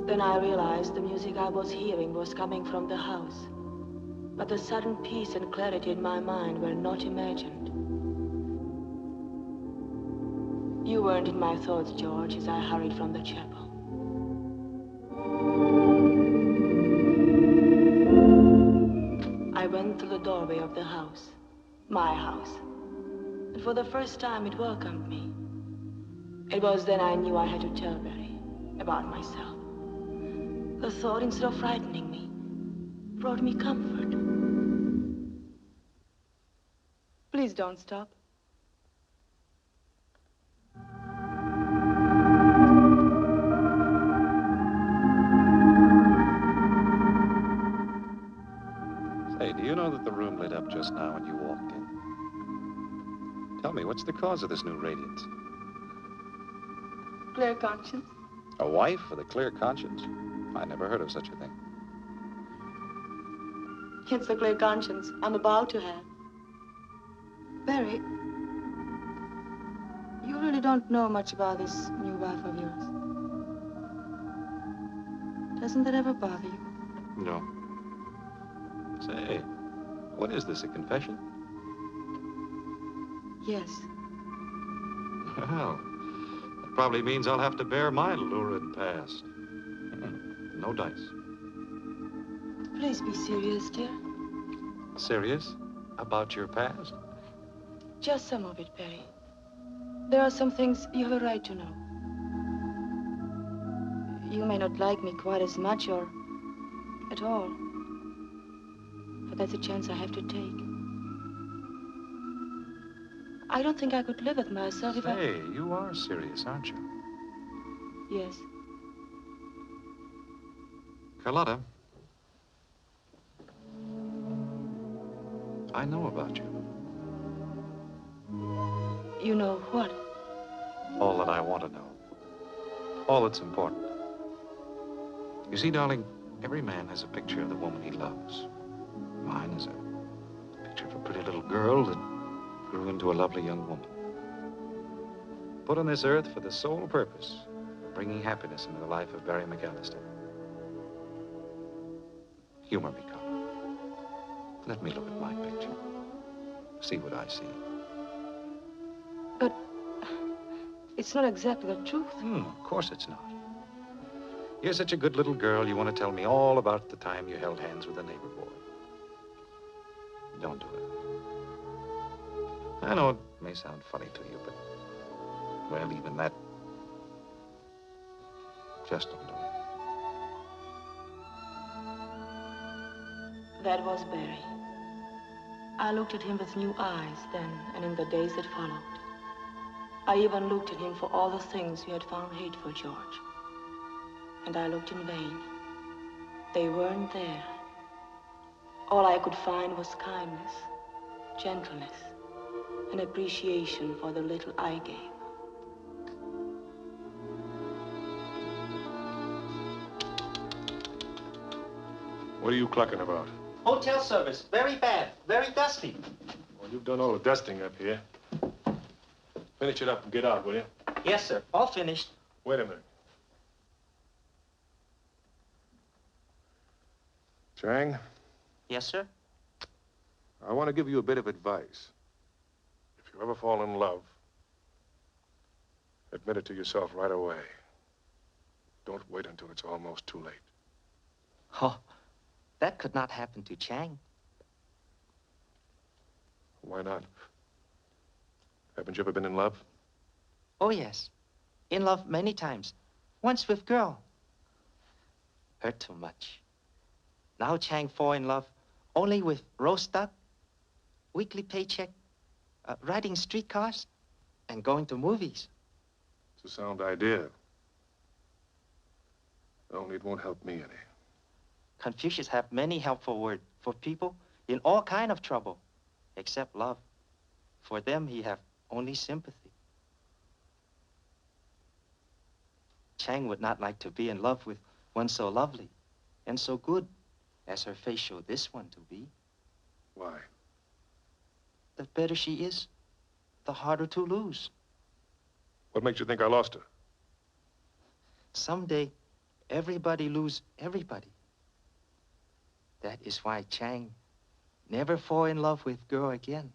Then I realized the music I was hearing was coming from the house, but the sudden peace and clarity in my mind were not imagined. You weren't in my thoughts, George, as I hurried from the chapel. I went through the doorway of the house, my house, and for the first time it welcomed me. It was then I knew I had to tell Barry about myself. The thought, instead of frightening me, brought me comfort. Please don't stop. Say, do you know that the room lit up just now when you walked in? Tell me, what's the cause of this new radiance? Clear conscience. A wife with a clear conscience? I never heard of such a thing. It's the clear conscience I'm about to have. Barry, you really don't know much about this new wife of yours. Doesn't that ever bother you? No. Say, what is this, a confession? Yes. Well, that probably means I'll have to bear my lurid past. No dice. Please be serious, dear. Serious? About your past? Just some of it, Barry. There are some things you have a right to know. You may not like me quite as much or at all. But that's a chance I have to take. I don't think I could live with myself if I... Say, you are serious, aren't you? Yes. Carlotta, I know about you. You know what? All that I want to know. All that's important. You see, darling, every man has a picture of the woman he loves. Mine is a picture of a pretty little girl that grew into a lovely young woman. Put on this earth for the sole purpose of bringing happiness into the life of Barry McAllister. Humor me, Carl. Let me look at my picture. See what I see. But it's not exactly the truth. Of course it's not. You're such a good little girl, you want to tell me all about the time you held hands with a neighbor boy. Don't do it. I know it may sound funny to you, but, well, even that, just don't do it. That was Barry. I looked at him with new eyes then and in the days that followed. I even looked at him for all the things you had found hateful, George. And I looked in vain. They weren't there. All I could find was kindness, gentleness, and appreciation for the little I gave. What are you clucking about? Hotel service, very bad, very dusty. Well, you've done all the dusting up here. Finish it up and get out, will you? Yes, sir, all finished. Wait a minute. Chang, Yes, sir. I want to give you a bit of advice. If you ever fall in love, admit it to yourself right away. Don't wait until it's almost too late. Oh, that could not happen to Chang. Why not? Haven't you ever been in love? Oh, yes. In love many times. Once with girl. Hurt too much. Now Chang fall in love only with roast duck, weekly paycheck, riding streetcars, and going to movies. It's a sound idea. Only it won't help me any. Confucius have many helpful words for people in all kind of trouble, except love. For them, he have only sympathy. Chang would not like to be in love with one so lovely and so good as her face showed this one to be. Why? The better she is, the harder to lose. What makes you think I lost her? Someday, everybody lose everybody. That is why Chang never fall in love with girl again.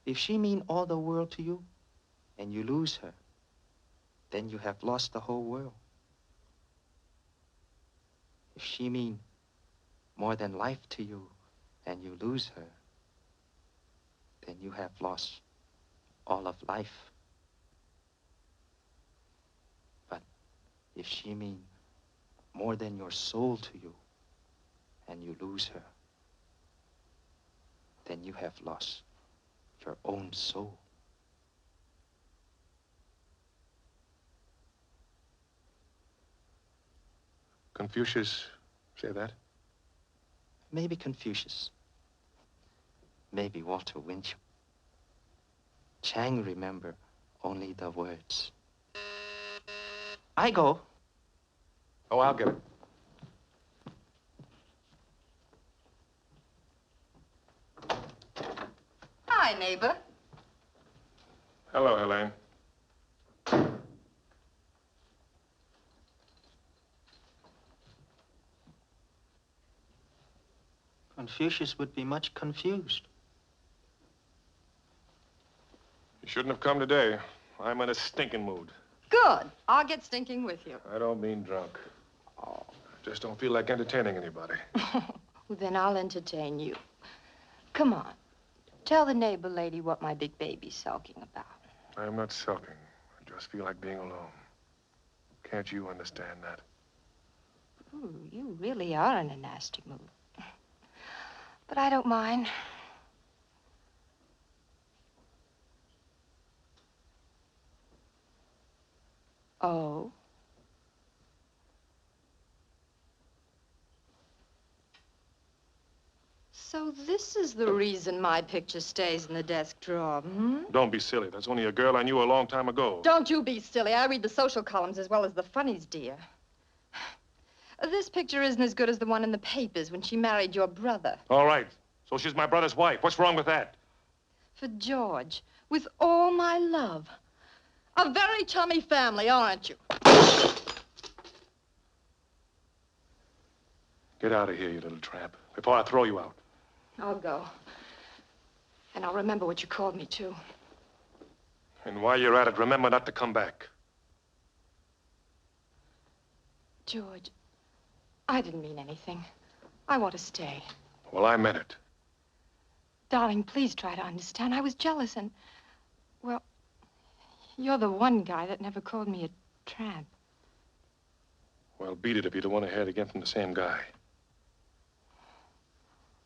If she mean all the world to you, and you lose her, then you have lost the whole world. If she mean more than life to you, and you lose her, then you have lost all of life. But if she mean more than your soul to you, and you lose her, then you have lost your own soul. Confucius say that? Maybe Confucius. Maybe Walter Winchell. Chang remember only the words. I go. Oh, I'll get it. Hi, neighbor. Hello, Helene. Confucius would be much confused. You shouldn't have come today. I'm in a stinking mood. Good. I'll get stinking with you. I don't mean drunk. Oh. I just don't feel like entertaining anybody. Well, then I'll entertain you. Come on. Tell the neighbor lady what my big baby's sulking about. I'm not sulking. I just feel like being alone. Can't you understand that? Ooh, you really are in a nasty mood. But I don't mind. Oh? So this is the reason my picture stays in the desk drawer, hmm? Don't be silly. That's only a girl I knew a long time ago. Don't you be silly. I read the social columns as well as the funnies, dear. This picture isn't as good as the one in the papers when she married your brother. All right. So she's my brother's wife. What's wrong with that? For George, with all my love. A very chummy family, aren't you? Get out of here, you little tramp, before I throw you out. I'll go. And I'll remember what you called me to. And while you're at it, remember not to come back. George, I didn't mean anything. I want to stay. Well, I meant it. Darling, please try to understand. I was jealous and, well, you're the one guy that never called me a tramp. Well, beat it if you don't want to hear it again from the same guy.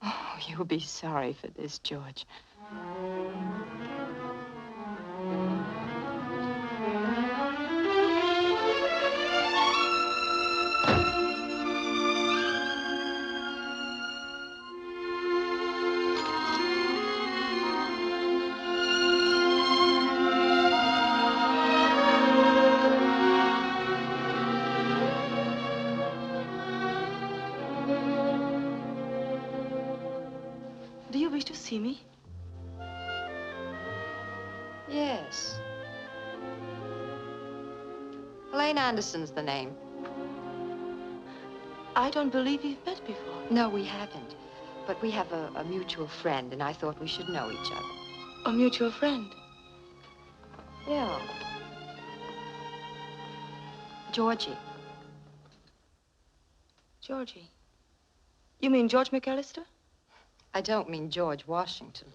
Oh, you'll be sorry for this, George. Do you wish to see me? Yes. Elaine Anderson's the name. I don't believe we've met before. No, we haven't. But we have a mutual friend, and I thought we should know each other. A mutual friend? Yeah. Georgie. Georgie. You mean George McAllister? I don't mean George Washington.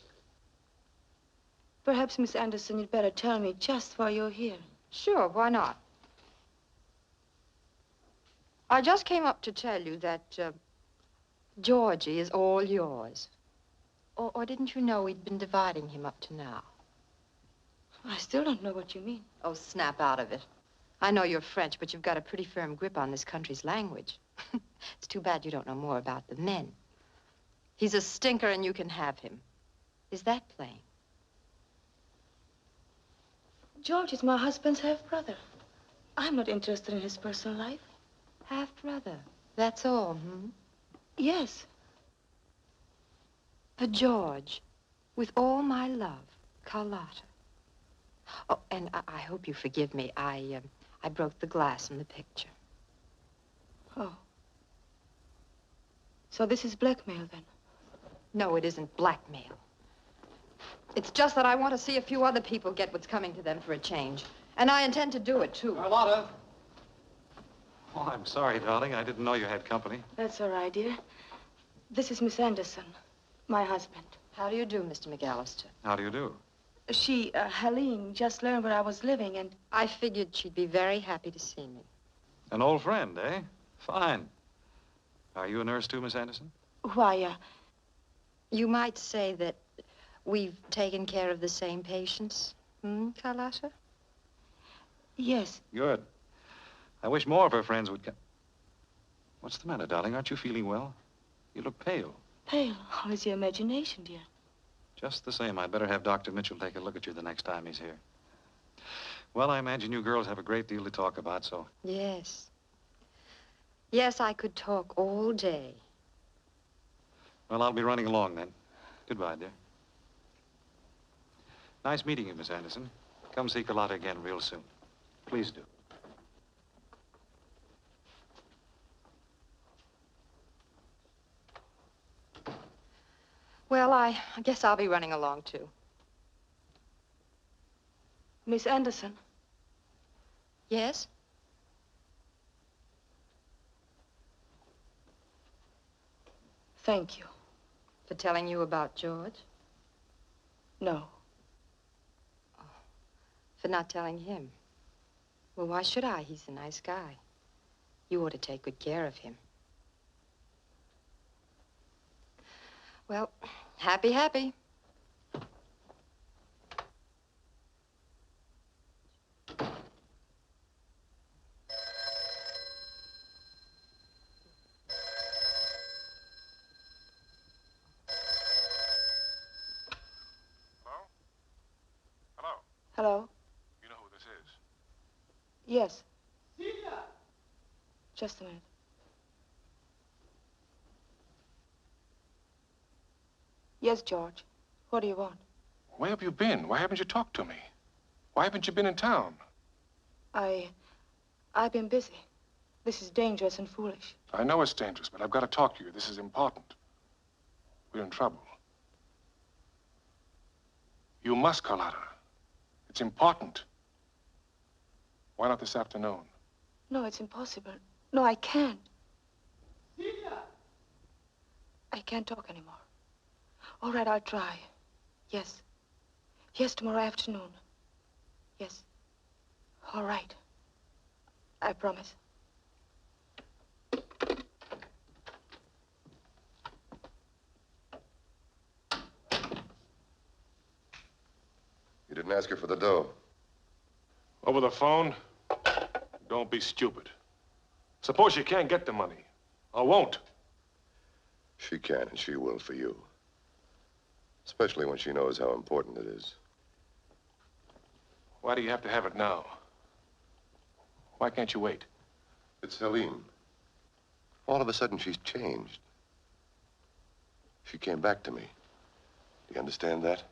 Perhaps, Miss Anderson, you'd better tell me just why you're here. Sure, why not? I just came up to tell you that Georgie is all yours. Or didn't you know we'd been dividing him up to now? I still don't know what you mean. Oh, snap out of it. I know you're French, but you've got a pretty firm grip on this country's language. It's too bad you don't know more about the men. He's a stinker and you can have him. Is that plain? George is my husband's half-brother. I'm not interested in his personal life. Half-brother, that's all, hmm? Yes. For George, with all my love, Carlotta. Oh, and I hope you forgive me. I broke the glass in the picture. Oh. So this is blackmail, then? No, it isn't blackmail. It's just that I want to see a few other people get what's coming to them for a change. And I intend to do it, too. Carlotta. Oh, I'm sorry, darling. I didn't know you had company. That's all right, dear. This is Miss Anderson, my husband. How do you do, Mr. McAllister? How do you do? She, Helene, just learned where I was living, and I figured she'd be very happy to see me. An old friend, eh? Fine. Are you a nurse, too, Miss Anderson? why, You might say that we've taken care of the same patients, Carlotta? yes. Good. I wish more of her friends would come. What's the matter, darling? Aren't you feeling well? You look pale. Pale. How is your imagination, dear? Just the same, I'd better have Dr. Mitchell take a look at you the next time he's here. Well, I imagine you girls have a great deal to talk about, so... Yes. Yes, I could talk all day. Well, I'll be running along then. Goodbye, dear. Nice meeting you, Miss Anderson. Come see Carlotta again real soon. Please do. Well, I guess I'll be running along, too. Miss Anderson. Yes? Thank you. For telling you about George? No. For not telling him? Well, why should I? He's a nice guy. You ought to take good care of him. Well, happy, happy. Yes. Just a minute. Yes, George. What do you want? Where have you been? Why haven't you talked to me? Why haven't you been in town? I've been busy. This is dangerous and foolish. I know it's dangerous, but I've got to talk to you. This is important. We're in trouble. You must, Carlotta. It's important. Why not this afternoon? No, it's impossible. No, I can't. I can't talk anymore. All right, I'll try. Yes. Yes, tomorrow afternoon. Yes. All right. I promise. You didn't ask her for the dough. Over the phone? Don't be stupid. Suppose you can't get the money. Or won't. She can and she will for you. Especially when she knows how important it is. Why do you have to have it now? Why can't you wait? It's Helene. All of a sudden, she's changed. She came back to me. Do you understand that?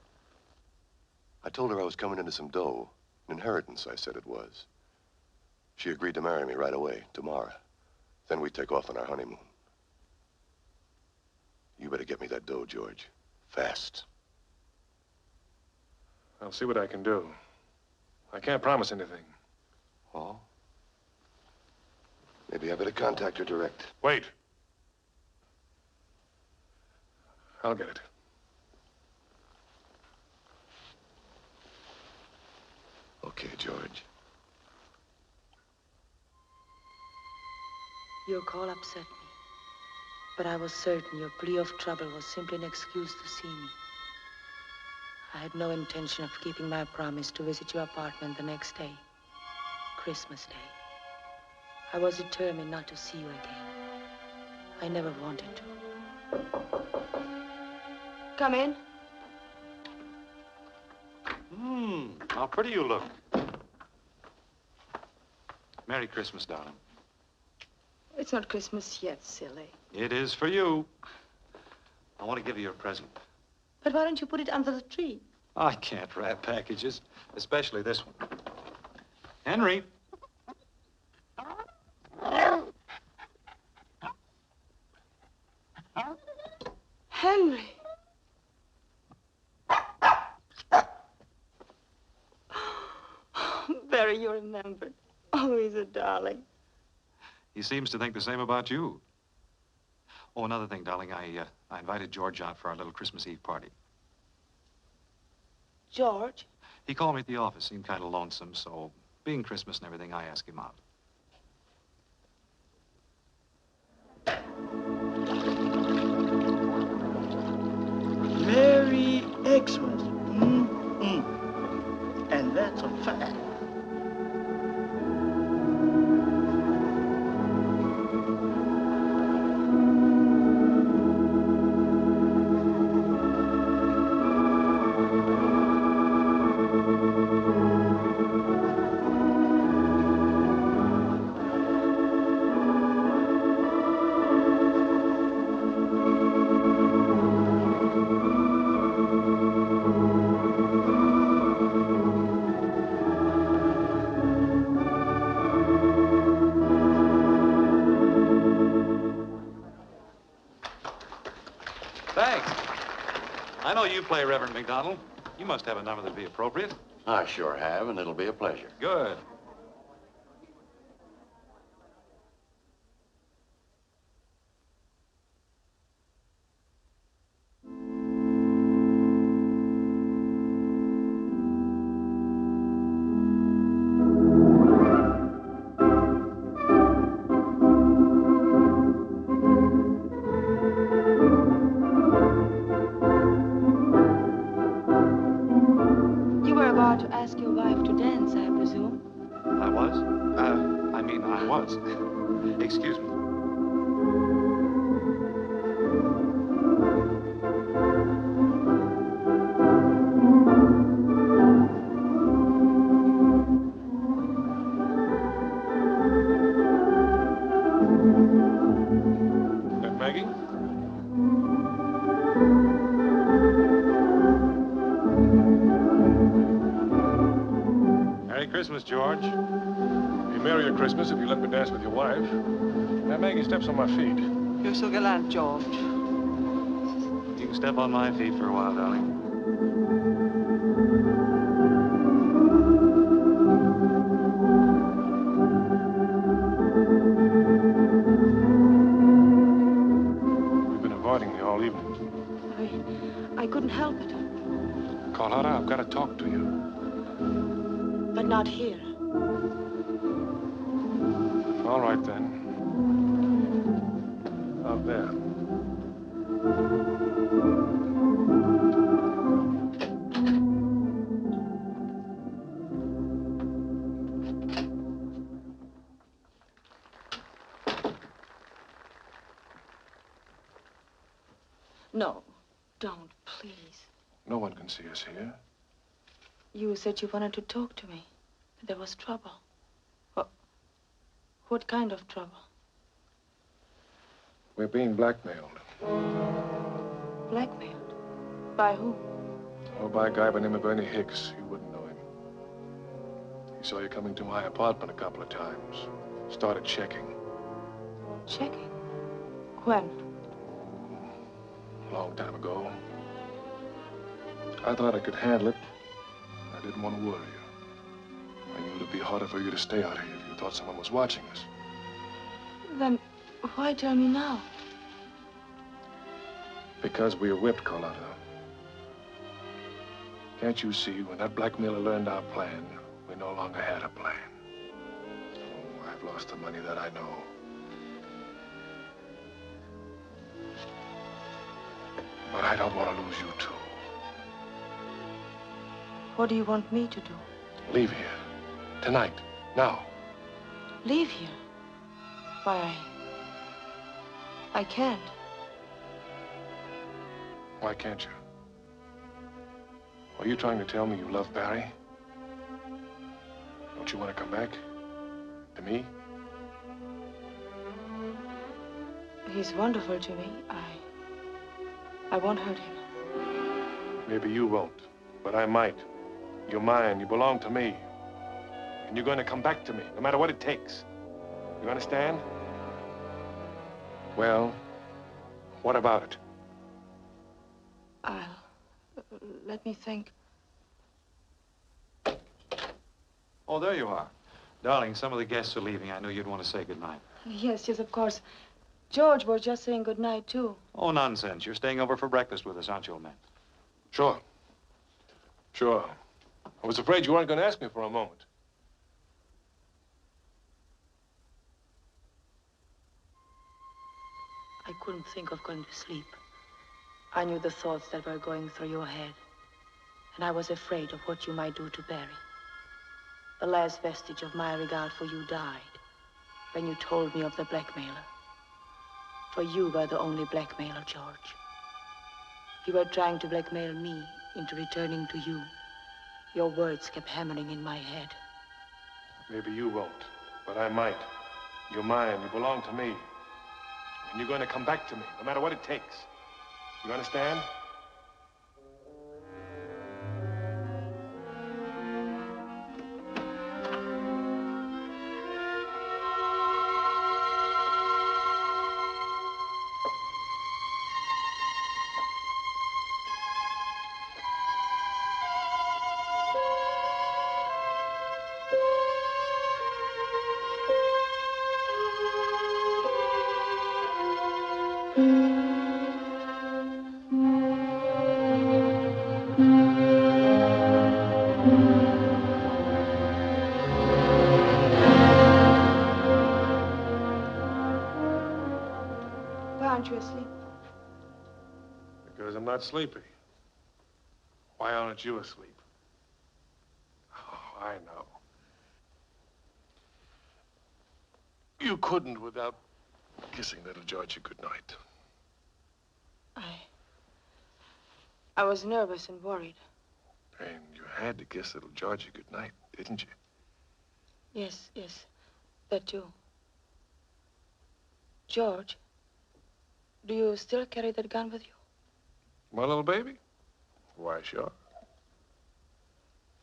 I told her I was coming into some dough. An inheritance, I said it was. She agreed to marry me right away, tomorrow. Then we'd take off on our honeymoon. You better get me that dough, George. Fast. I'll see what I can do. I can't promise anything. Oh? Maybe I better contact her direct. Wait. I'll get it. Okay, George. Your call upset me. But I was certain your plea of trouble was simply an excuse to see me. I had no intention of keeping my promise to visit your apartment the next day, Christmas Day. I was determined not to see you again. I never wanted to. Come in. How pretty you look. Merry Christmas, darling. It's not Christmas yet, silly. It is for you. I want to give you a present. But why don't you put it under the tree? I can't wrap packages, especially this one. Henry. Henry. Barry, you remembered. Oh, he's a darling. He seems to think the same about you. Oh, another thing, darling, I invited George out for our little Christmas Eve party. George? He called me at the office, seemed kind of lonesome, so being Christmas and everything, I asked him out. Merry Xmas. And that's a fact. Thanks. I know you play Reverend McDonald. You must have a number that'd be appropriate. I sure have, and it'll be a pleasure. Good. You were about to ask your wife to dance, I presume. I was? I was. Excuse me. Christmas if you let me dance with your wife. Now, Maggie, steps on my feet. You're so gallant, George. You can step on my feet for a while, darling. You've been avoiding me all evening. I couldn't help it. Carlotta, I've got to talk to you. But not here. All right, then. Out there. No, don't, please. No one can see us here. You said you wanted to talk to me. There was trouble. What kind of trouble? We're being blackmailed. Blackmailed? By whom? Oh, by a guy by the name of Ernie Hicks. You wouldn't know him. He saw you coming to my apartment a couple of times. Started checking. Checking? When? A long time ago. I thought I could handle it. I didn't want to worry you. I knew it'd be harder for you to stay out here if you thought someone was watching us. Then why tell me now? Because we're whipped, Carlotta. Can't you see, when that blackmailer learned our plan, we no longer had a plan? Oh, I've lost the money that I know. But I don't want to lose you, too. What do you want me to do? Leave here. Tonight. Now. Leave here? Why, I can't. Why can't you? Are you trying to tell me you love Barry? Don't you want to come back? To me? He's wonderful to me. I won't hurt him. Maybe you won't, but I might. You're mine. You belong to me. And you're going to come back to me, no matter what it takes. You understand? Well, what about it? Let me think. Oh, there you are. Darling, some of the guests are leaving. I knew you'd want to say goodnight. Yes, of course. George was just saying good night, too. Oh, nonsense. You're staying over for breakfast with us, aren't you, old man? Sure. Sure. I was afraid you weren't going to ask me for a moment. I couldn't think of going to sleep. I knew the thoughts that were going through your head. And I was afraid of what you might do to Barry. The last vestige of my regard for you died when you told me of the blackmailer. For you were the only blackmailer, George. You were trying to blackmail me into returning to you. Your words kept hammering in my head. Maybe you won't, but I might. You're mine. You belong to me. And you're going to come back to me, no matter what it takes. You understand? Aren't you asleep? Because I'm not sleepy. Why aren't you asleep? Oh, I know. You couldn't without kissing little Georgie goodnight. I was nervous and worried. And you had to kiss little Georgie goodnight, didn't you? Yes, that too. George, do you still carry that gun with you? My little baby? Why, sure.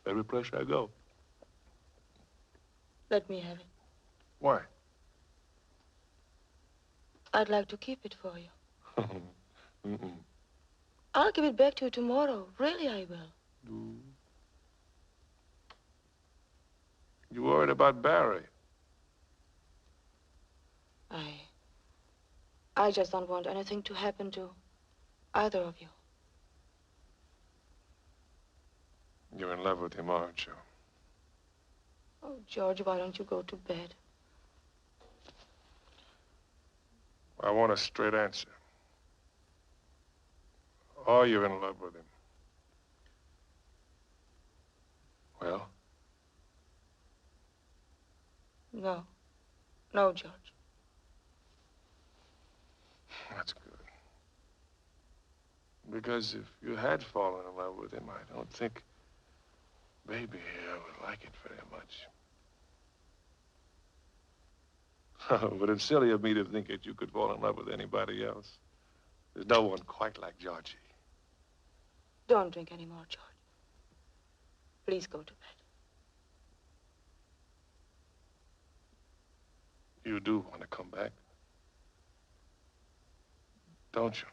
Every place I go. Let me have it. Why? I'd like to keep it for you. Mm-mm. I'll give it back to you tomorrow. Really, I will. Mm. You worried about Barry? I just don't want anything to happen to either of you. You're in love with him, aren't you? Oh, George, why don't you go to bed? I want a straight answer. Are you in love with him? Well? No. No, George. That's good. Because if you had fallen in love with him, I don't think baby here would like it very much. But it's silly of me to think that you could fall in love with anybody else. There's no one quite like Georgie. Don't drink any more, George. Please go to bed. You do want to come back, don't you?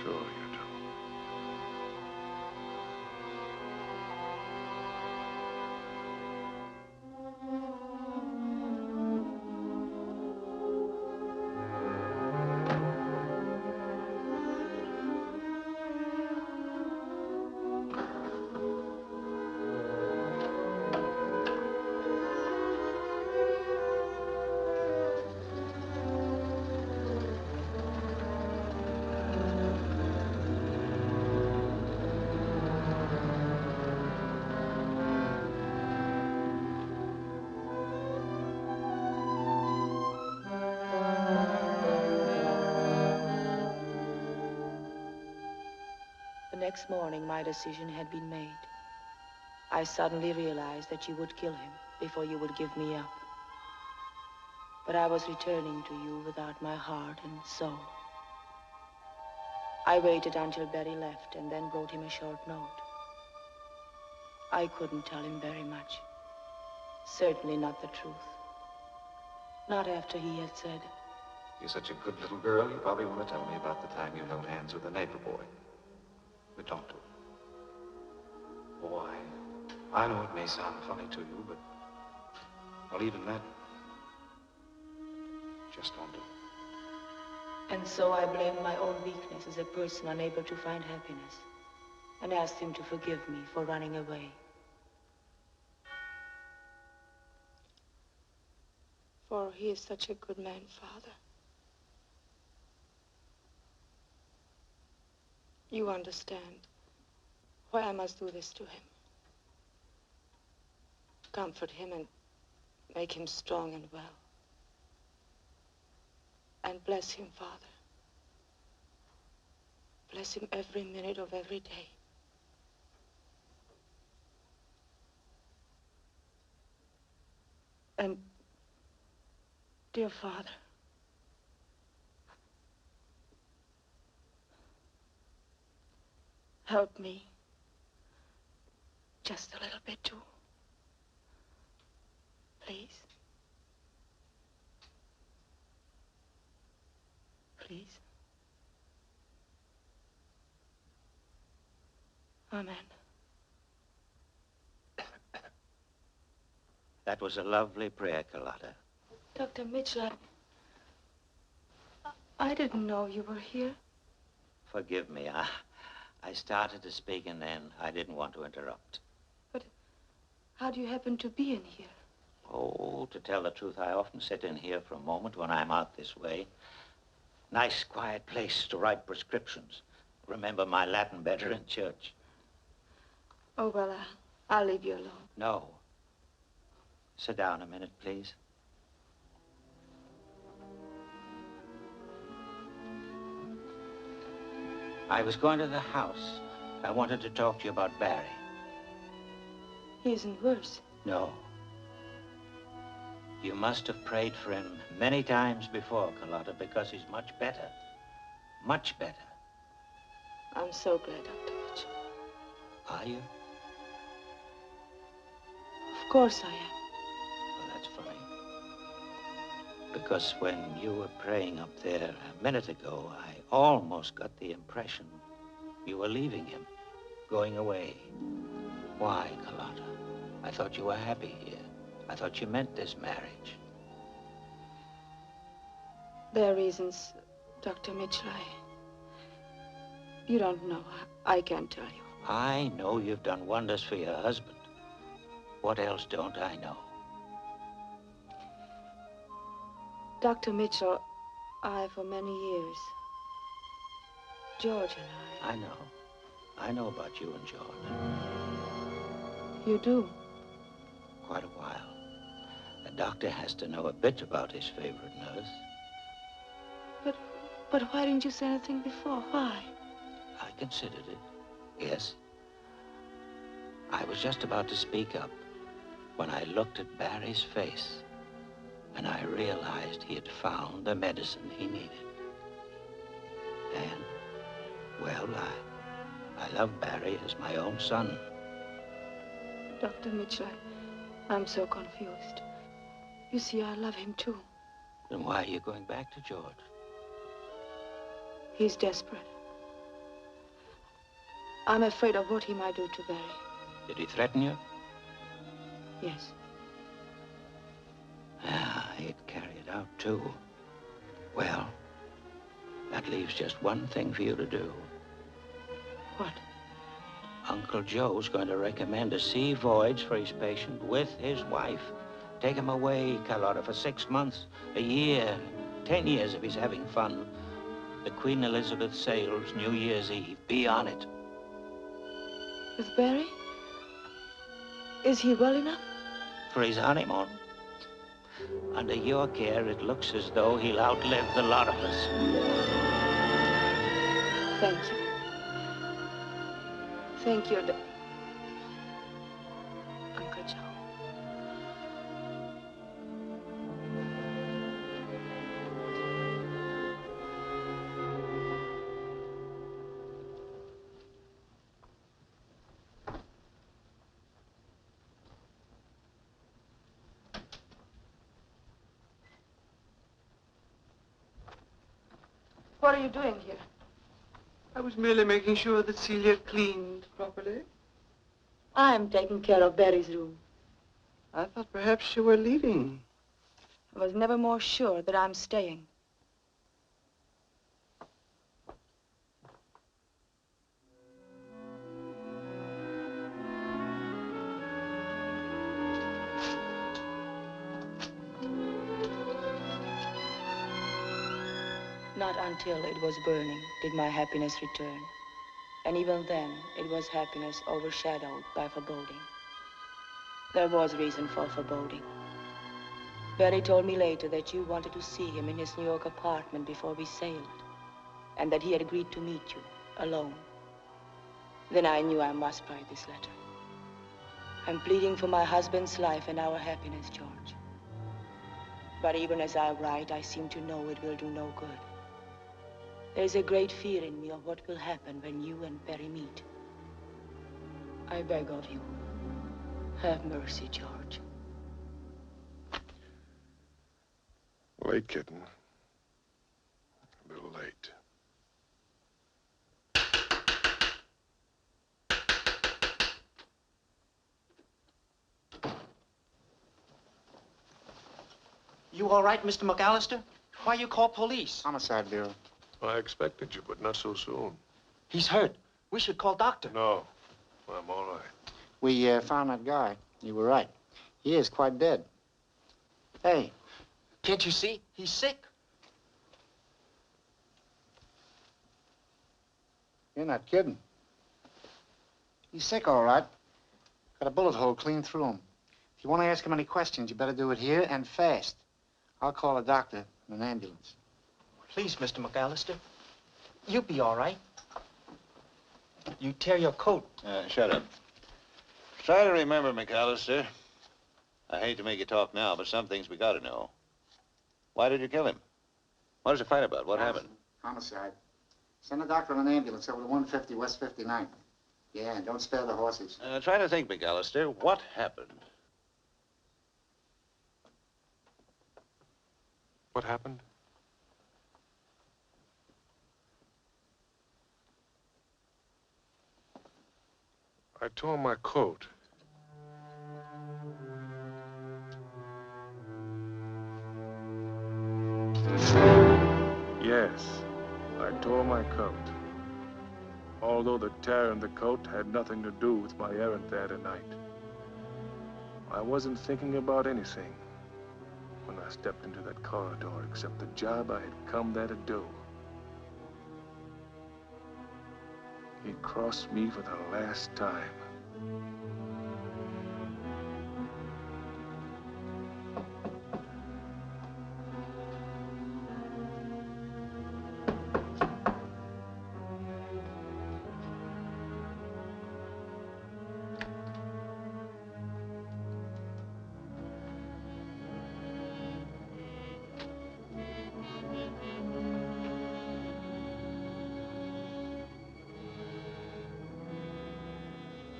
Sure you do. The next morning, my decision had been made. I suddenly realized that you would kill him before you would give me up. But I was returning to you without my heart and soul. I waited until Barry left and then wrote him a short note. I couldn't tell him very much. Certainly not the truth. Not after he had said, You're such a good little girl, you probably want to tell me about the time you held hands with a neighbor boy. But don't do it. Oh, I know it may sound funny to you, but, well, even that, just don't do it. and so I blamed my own weakness as a person unable to find happiness and asked him to forgive me for running away. For he is such a good man, Father. You understand why I must do this to him. Comfort him and make him strong and well. And bless him, Father. Bless him every minute of every day. And, dear Father, help me just a little bit too. Please. Please. Amen. That was a lovely prayer, Carlotta. Dr. Mitchell, I didn't know you were here. Forgive me. I started to speak and then I didn't want to interrupt. But how do you happen to be in here? Oh, to tell the truth, I often sit in here for a moment when I'm out this way. Nice, quiet place to write prescriptions. Remember my Latin better in church. Oh, well, I'll leave you alone. No. Sit down a minute, please. I was going to the house. I wanted to talk to you about Barry. He isn't worse. No. You must have prayed for him many times before, Carlotta, because he's much better. Much better. I'm so glad, Dr. Mitchell. Are you? Of course I am. Well, that's funny. Because when you were praying up there a minute ago, I almost got the impression you were leaving him, going away. Why, Carlotta? I thought you were happy here. I thought you meant this marriage. There are reasons, Dr. Mitchell. You don't know. I can't tell you. I know you've done wonders for your husband. What else don't I know? Dr. Mitchell, for many years, George and I know. I know about you and George. You do? Quite a while. A doctor has to know a bit about his favorite nurse. But why didn't you say anything before? Why? I considered it, yes. I was just about to speak up when I looked at Barry's face and I realized he had found the medicine he needed. And, well, I love Barry as my own son. Dr. Mitchell, I'm so confused. You see, I love him too. Then why are you going back to George? He's desperate. I'm afraid of what he might do to Barry. Did he threaten you? Yes. Yeah, he'd carry it out, too. Well, that leaves just one thing for you to do. What? Uncle Joe's going to recommend a sea voyage for his patient with his wife. Take him away, Carlotta, for 6 months, a year, 10 years if he's having fun. The Queen Elizabeth sails New Year's Eve. Be on it. With Barry? Is he well enough? For his honeymoon? Under your care, it looks as though he'll outlive the lot of us. Thank you. Thank you, Uncle Joe. What are you doing here? I was merely making sure that Celia cleaned properly. I'm taking care of Barry's room. I thought perhaps you were leaving. I was never more sure that I'm staying. Not until it was burning did my happiness return. And even then, it was happiness overshadowed by foreboding. There was reason for foreboding. Barry told me later that you wanted to see him in his New York apartment before we sailed, and that he had agreed to meet you, alone. Then I knew I must write this letter. I'm pleading for my husband's life and our happiness, George. But even as I write, I seem to know it will do no good. There's a great fear in me of what will happen when you and Barry meet. I beg of you, have mercy, George. Late, kitten. A little late. You all right, Mr. McAllister? Why you call police? Homicide Bureau. I expected you, but not so soon. He's hurt. We should call doctor. No, I'm all right. We found that guy. You were right. He is quite dead. Hey. Can't you see? He's sick. You're not kidding. He's sick, all right. Got a bullet hole clean through him. If you want to ask him any questions, you better do it here and fast. I'll call a doctor and an ambulance. Please, Mr. McAllister. You'll be all right. you tear your coat. Shut up. Try to remember, McAllister. I hate to make you talk now, but some things we gotta know. Why did you kill him? What was the fight about? What happened? Homicide. Send a doctor on an ambulance over to 150 West 59th. Yeah, and don't spare the horses. Try to think, McAllister. What happened? What happened? I tore my coat. Yes, I tore my coat. Although the tear in the coat had nothing to do with my errand there tonight. I wasn't thinking about anything when I stepped into that corridor except the job I had come there to do. He crossed me for the last time.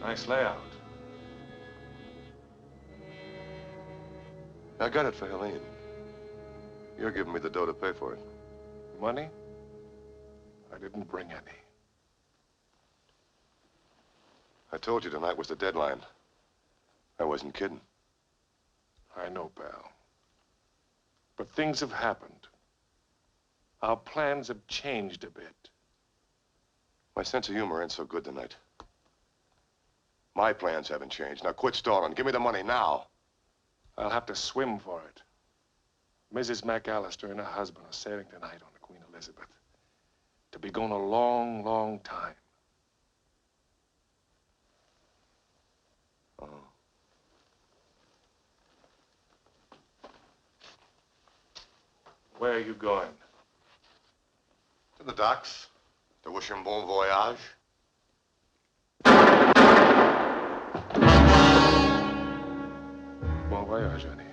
Nice layout. I got it for Helene. You're giving me the dough to pay for it. Money? I didn't bring any. I told you tonight was the deadline. I wasn't kidding. I know, pal. But things have happened. Our plans have changed a bit. My sense of humor ain't so good tonight. My plans haven't changed. Now quit stalling. Give me the money now. I'll have to swim for it. Mrs. McAllister and her husband are sailing tonight on the Queen Elizabeth. To be gone a long, long time. Oh. Where are you going? To the docks. To wish him bon voyage. Bon voyage, honey.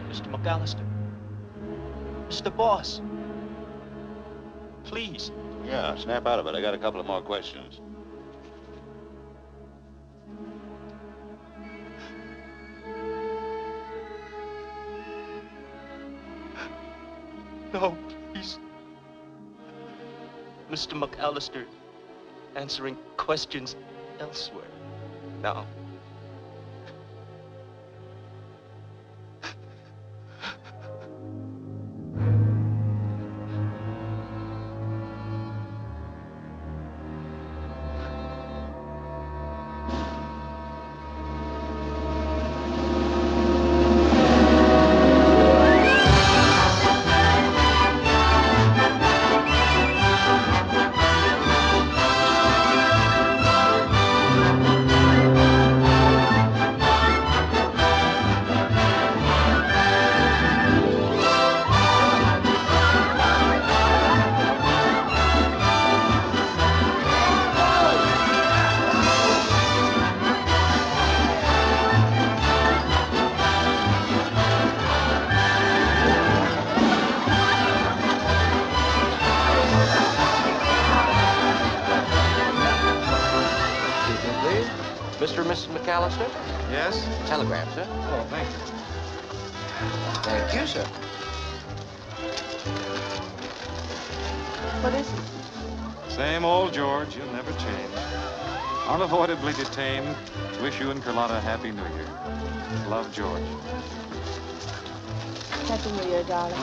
Mr. McAllister. Mr. Boss. Please. Yeah, snap out of it. I got a couple of more questions. No, please. Mr. McAllister answering questions elsewhere now. Mr. and Mrs. McAllister? Yes? Telegram, sir. Oh, thank you. Thank you, sir. What is it? Same old George. You'll never change. Unavoidably detained. Wish you and Carlotta a happy New Year. Love, George. Happy New Year, darling.